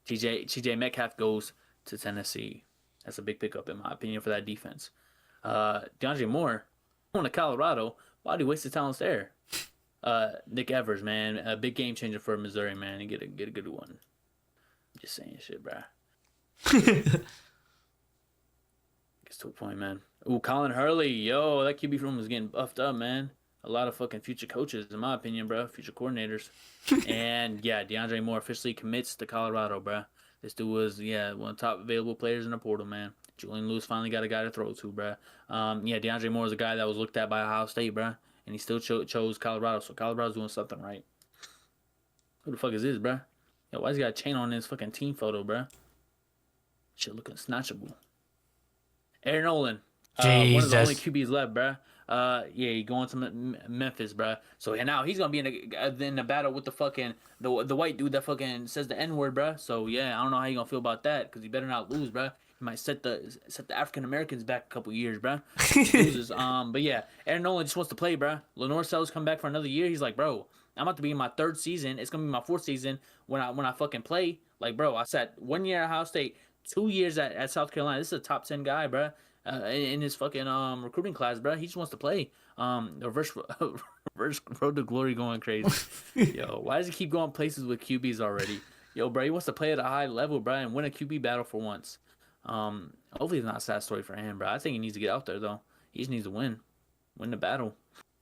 TJ Metcalf goes to Tennessee. That's a big pickup, in my opinion, for that defense. DeAndre Moore going to Colorado. Why do he waste his talents there? Nick Evers, man, a big game changer for Missouri, man. And get a good one. I'm just saying shit, bro. Gets to a point, man. Ooh, Colin Hurley, yo, that QB room was getting buffed up, man. A lot of fucking future coaches, in my opinion, bro. Future coordinators. And yeah, DeAndre Moore officially commits to Colorado, bro. This dude was, one of the top available players in the portal, man. Julian Lewis finally got a guy to throw to, bro. DeAndre Moore is a guy that was looked at by Ohio State, bro. And he still chose Colorado, so Colorado's doing something right. Who the fuck is this, bro? Yo, why's he got a chain on this fucking team photo, bro? Shit looking snatchable. Aaron Nolan. One of the only QBs left, bro. He going to Memphis, bro. So now he's gonna be in the battle with the fucking the white dude that fucking says the N-word, bro. So yeah, I don't know how you gonna feel about that, because he better not lose, bro. He might set the African Americans back a couple years, bro. Loses. But yeah, Aaron Nolan just wants to play, bro. Lenore Sells come back for another year. He's like, bro, I'm about to be in my third season. It's gonna be my fourth season when I fucking play. Like, bro, I sat 1 year at Ohio State, 2 years at South Carolina. This is a top 10 guy, bro. In his fucking recruiting class, bro. He just wants to play. Reverse Road to Glory going crazy. Yo, why does he keep going places with QBs already? Yo, bro, he wants to play at a high level, bro, and win a QB battle for once. Hopefully it's not a sad story for him, bro. I think he needs to get out there, though. He just needs to win the battle.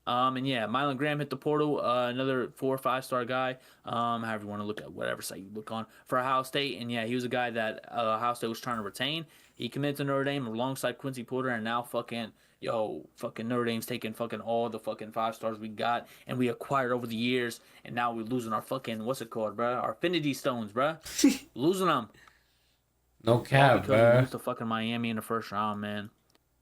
And yeah, Mylan Graham hit the portal. Another 4 or 5 star guy. However you want to look at whatever site you look on for Ohio State. And yeah, he was a guy that Ohio State was trying to retain. He committed to Notre Dame alongside Quincy Porter, and now fucking Notre Dame's taking fucking all the fucking 5 stars we got and we acquired over the years, and now we're losing our fucking what's it called, bro? Our Affinity Stones, bro. Losing them. No cap, because bro. we lose to fucking Miami in the first round, man.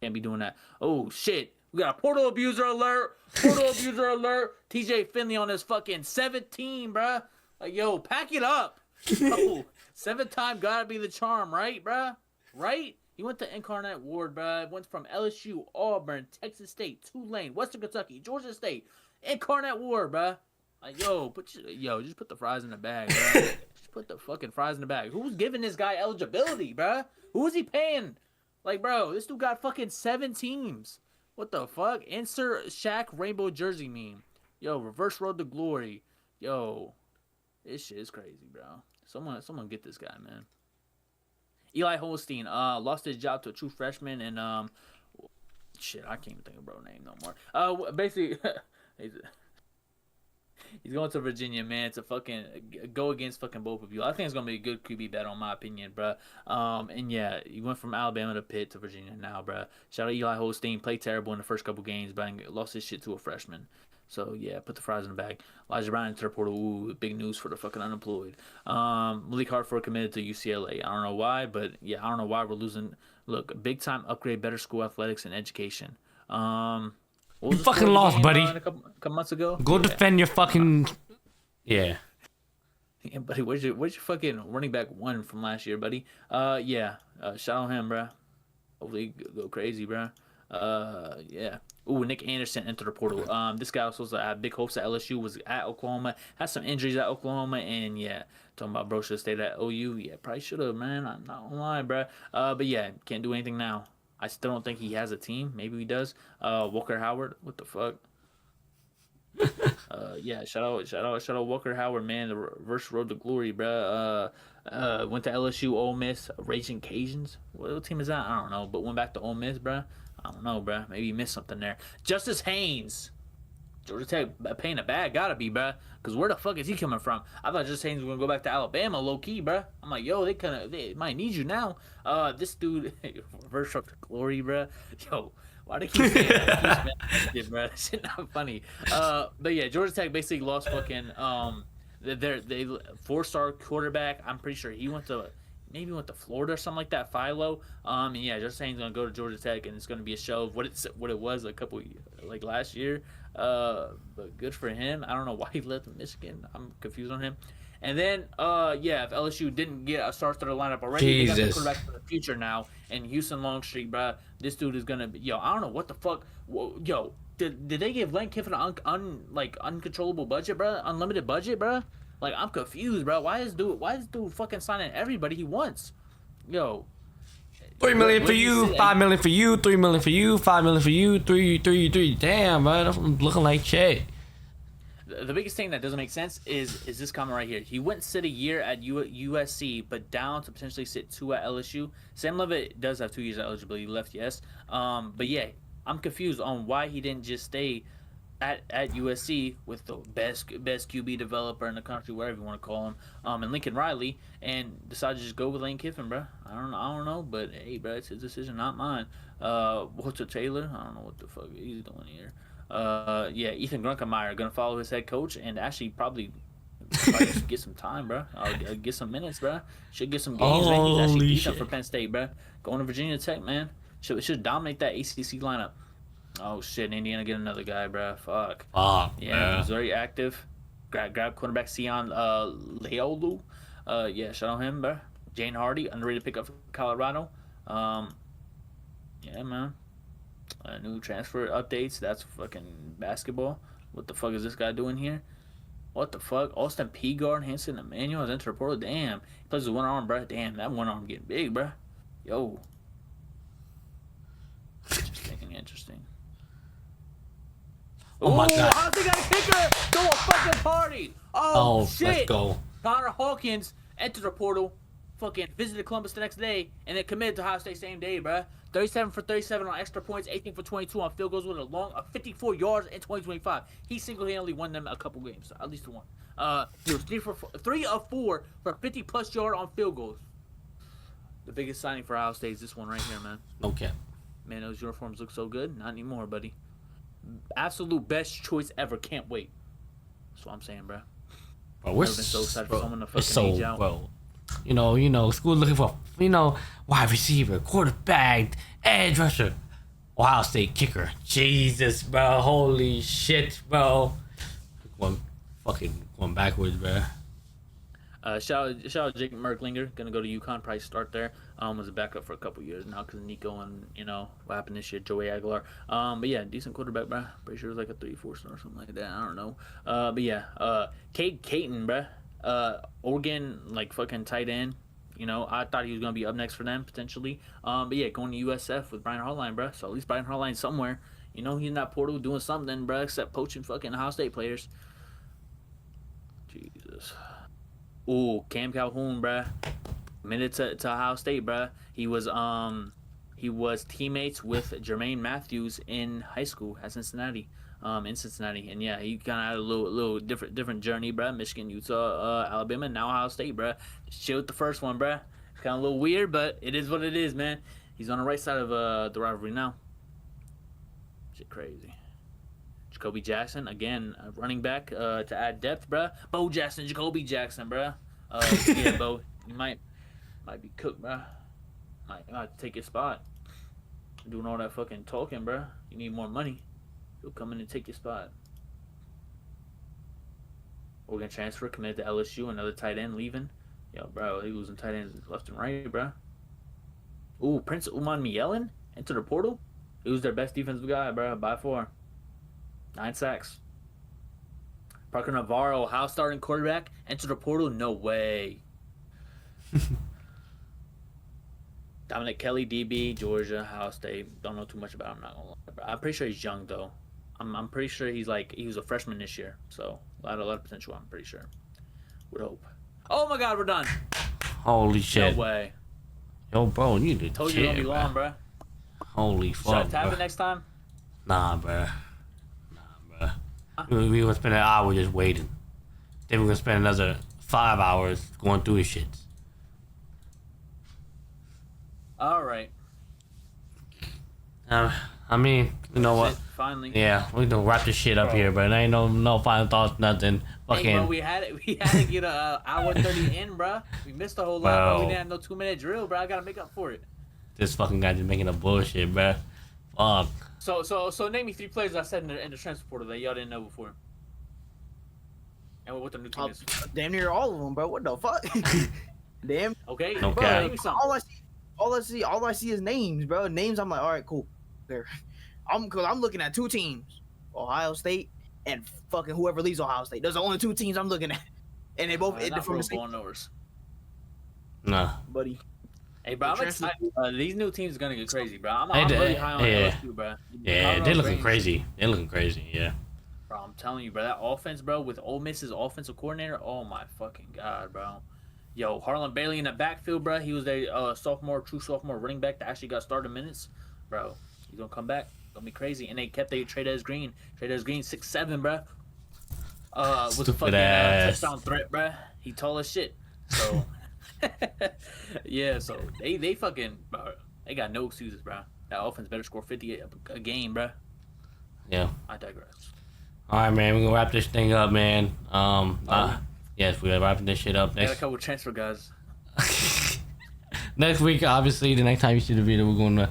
Can't be doing that. Oh shit. We got a portal abuser alert. Portal abuser alert. TJ Finley on his fucking 17, bruh. Like, yo, pack it up. Yo, 7th time gotta be the charm, right, bruh? Right? He went to Incarnate Ward, bruh. Went from LSU, Auburn, Texas State, Tulane, Western Kentucky, Georgia State, Incarnate Ward, bruh. Like, just put the fries in the bag, bruh. Just put the fucking fries in the bag. Who's giving this guy eligibility, bruh? Who is he paying? Like, bro, this dude got fucking 7 teams. What the fuck? Insert Shaq rainbow jersey meme. Yo, reverse road to glory. Yo, this shit is crazy, bro. Someone get this guy, man. Eli Holstein lost his job to a true freshman, and shit, I can't even think of bro name no more. Basically, he's going to Virginia, man, to fucking go against fucking both of you. I think it's gonna be a good QB bet, on my opinion, bro. And yeah, he went from Alabama to Pitt to Virginia now, bro. Shout out Eli Holstein. Played terrible in the first couple games, but lost his shit to a freshman. So yeah, put the fries in the bag. Elijah Brown into the portal. Ooh, big news for the fucking unemployed. Malik Hartford committed to UCLA. I don't know why, but yeah, I don't know why we're losing. Look, big time upgrade, better school athletics and education. You fucking lost, buddy. A couple months ago. Go defend your fucking. Yeah. Yeah, buddy, where's your fucking running back 1 from last year, buddy? Yeah. Shout out him, bro. Hopefully go crazy, bro. Yeah. Ooh, Nick Anderson entered the portal. This guy was supposed to have big hopes at LSU. Was at Oklahoma. Had some injuries at Oklahoma, and yeah, talking about bro should have stayed at OU. Yeah, probably should have, man. I'm not gonna lie, bro. But yeah, can't do anything now. I still don't think he has a team. Maybe he does. Walker Howard, what the fuck? Yeah, shout out Walker Howard, man. The reverse road to glory, bro. Went to LSU, Ole Miss, Raging Cajuns. What team is that? I don't know, but went back to Ole Miss, bro. I don't know, bro. Maybe you missed something there. Justice Haynes, Georgia Tech paying a bag, gotta be, bro. Cause where the fuck is he coming from? I thought Justice Haynes was gonna go back to Alabama, low key, bro. I'm like, yo, they might need you now. This dude, reverse road to glory, bro. Yo. Why do you keep saying that? Bro? That shit not funny. But yeah, Georgia Tech basically lost fucking they 4-star quarterback. I'm pretty sure he went to Florida or something like that. Philo. And yeah, Justice Haynes gonna go to Georgia Tech, and it's gonna be a show of what it was a couple like last year. But good for him. I don't know why he left Michigan. I'm confused on him. And then, yeah, if LSU didn't get a star-starter lineup already, they got the quarterback for the future now. And Houston Longstreet, bro, this dude is gonna be. Yo, I don't know what the fuck. Yo, did they give Lane Kiffin an uncontrollable budget, bro? Unlimited budget, bro? Like, I'm confused, bro. Why is dude fucking signing everybody he wants? Yo. $3 million for you, $5 million for you, $3 million for you, $5 million for you, three. Damn, bro, that's looking like shit. The biggest thing that doesn't make sense is this comment right here. He wouldn't sit a year at USC, but down to potentially sit 2 at LSU. Sam Levitt does have 2 years of eligibility left, yes. But yeah, I'm confused on why he didn't just stay at USC with the best QB developer in the country, whatever you want to call him, and Lincoln Riley, and decided to just go with Lane Kiffin, bro. I don't know, but hey, bro, it's his decision, not mine. Walter Taylor, I don't know what the fuck he's doing here. Yeah, Ethan Grunkemeyer gonna follow his head coach and actually probably get some time, bro. Get some minutes, bro. Should get some games, man. He's actually decent for Penn State, bro. Going to Virginia Tech, man. Should dominate that ACC lineup. Oh shit, Indiana get another guy, bro. Fuck. Yeah, man. Missouri active. Grab cornerback Sion Leolu. Yeah, shout out him, bro. Jane Hardy, underrated pickup for Colorado. Yeah, man. New transfer updates. That's fucking basketball. What the fuck is this guy doing here? What the fuck? Austin Peagard, Hanson Emmanuel has entered the portal. Damn. He plays with one arm, bro. Damn, that one arm getting big, bro. Yo. Interesting. Oh my god. How's he got a kicker? Go a fucking party. Oh shit. Let's go. Connor Hawkins entered the portal. fucking visited Columbus the next day, and then committed to Ohio State same day, bro. 37 for 37 on extra points, 18 for 22 on field goals with a 54 yards in 2025. He single-handedly won them a couple games, at least one. He was 3 of 4 for 50-plus yard on field goals. The biggest signing for Ohio State is this one right here, man. No cap. Man, those uniforms look so good. Not anymore, buddy. Absolute best choice ever. Can't wait. That's what I'm saying, bro. Bro, we're Never been so excited for someone to fucking so, age out. bro. You know, school looking for, wide receiver, quarterback, edge rusher, Ohio State kicker. Jesus, bro. Holy shit, bro. Going backwards, bro. Shout out Jake Merklinger. Gonna go to UConn. Probably start there. Was a backup for a couple years now because Nico and what happened this year, Joey Aguilar. But yeah, decent quarterback, bro. Pretty sure it was like a 3-4 star or something like that. I don't know. But yeah, Cade Caton, bro. Oregon, like fucking tight end. I thought he was gonna be up next for them potentially. But yeah, going to USF with Brian Hartline, bro. So at least Brian Hartline's somewhere. He's in that portal doing something, bro. Except poaching fucking Ohio State players. Jesus. Ooh, Cam Calhoun, bruh. Committed to Ohio State, bruh. He was teammates with Jermaine Matthews in high school at Cincinnati. In Cincinnati, and yeah, he kind of had a little different journey, bruh. Michigan, Utah, Alabama, now Ohio State, bruh. Just chill with the first one, bruh. It's kind of a little weird, but it is what it is, man. He's on the right side of the rivalry now. Shit, crazy. Jacoby Jackson, again, running back to add depth, bruh. Bo Jackson, Jacoby Jackson, bruh. Yeah, Bo, you might be cooked, bruh. Might take your spot. Doing all that fucking talking, bruh. You need more money. He'll come in and take your spot. We're going to transfer, commit to LSU, another tight end leaving. Yo, bro, he losing tight ends left and right, bruh. Ooh, Prince Uman Mielen enter the portal. He was their best defensive guy, bruh, by far. 9 sacks. Parker Navarro, Ohio starting quarterback, enter the portal? No way. Dominic Kelly, DB, Georgia, Ohio State. Don't know too much about him, not gonna lie. I'm pretty sure he's young, though. I'm pretty sure he was a freshman this year. So, a lot of potential, I'm pretty sure. Would hope. Oh my god, we're done. Holy shit. No way. Yo, bro, you did Told you it's gonna be long, bro. Holy fuck, Should I tap it next time? Nah, bro. We gonna spend an hour just waiting. Then we're gonna spend another 5 hours going through his shit. Alright. I mean, you know what? Finally. Yeah, we gonna wrap this shit up here, but ain't no final thoughts, nothing. Fucking. Hey, bro, we had to get a hour 30 in, bro. We missed a whole lot, bro. We didn't have no 2-minute drill, bro. I gotta make up for it. This fucking guy just making a bullshit, bro. Fuck. So name me 3 players I said in the transfer portal that y'all didn't know before. And what the new team is. Damn near all of them, bro. What the fuck? Damn. Okay. No bro, cap. name me something. All I see is names, bro. Names. I'm like, all right, cool. There. I'm looking at 2 teams, Ohio State and fucking whoever leaves Ohio State. Those are the only 2 teams I'm looking at, and they both ended from the same. Nah. Buddy. Hey, bro, I'm excited. These new teams are gonna get crazy, bro. I'm really high on LSU, bro. Yeah, they're looking crazy. They're looking crazy, yeah. Bro, I'm telling you, bro, that offense, bro, with Ole Miss's offensive coordinator, oh my fucking god, bro. Yo, Harlan Bailey in the backfield, bro. He was a true sophomore running back that actually got started minutes, bro. He's gonna come back. Gonna be crazy. And they kept their Trey Green. Trey Green 6'7", bro. With a fucking touchdown threat, bro. He tall as shit. So. Yeah, so they fucking, bro, they got no excuses, bro. That offense better score 50 a game, bro. Yeah. I digress. All right, man. We're gonna wrap this thing up, man. Yes, we're wrapping this shit up. Got a couple transfer guys. Next week, obviously, the next time you see the video, we're gonna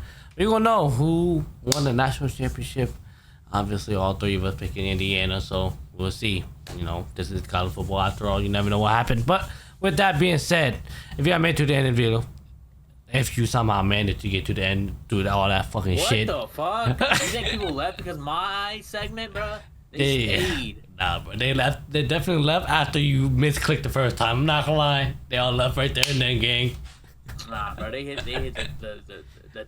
know who won the national championship. Obviously, all 3 of us picking Indiana, so we'll see. This is college football after all. You never know what happened, but. With that being said, if you got made to the end of the video, if you somehow managed to get to the end, do all that fucking shit. What the fuck? You think people left because my segment, bro? They stayed. Nah, bro. They left. They definitely left after you misclicked the first time. I'm not gonna lie. They all left right there in that gang. Nah, bro. They hit the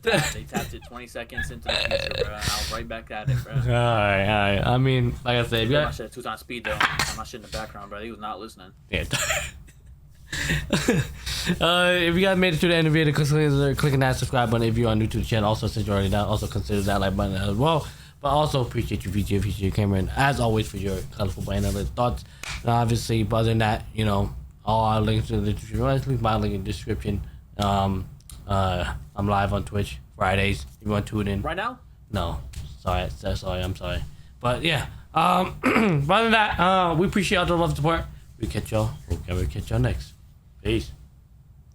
tap. They tapped it 20 seconds into the future, bro. And I was right back at it, bro. All right. I mean, like I said, my shit at 2 times speed though. My shit in the background, bro. He was not listening. Yeah. If you guys made it to the end of the video, consider clicking that subscribe button. If you're new to the channel, also since you're already down, also consider that like button as well. But also appreciate you, VG, appreciate your camera, and as always for your colorful analytic thoughts. And obviously, but other than that, you know, all our links in the description. Leave my link in the description. I'm live on Twitch Fridays. If you want to tune in Right now? No, sorry, I'm sorry. But yeah, but other than that, we appreciate all the love and support. We'll catch y'all next. Peace.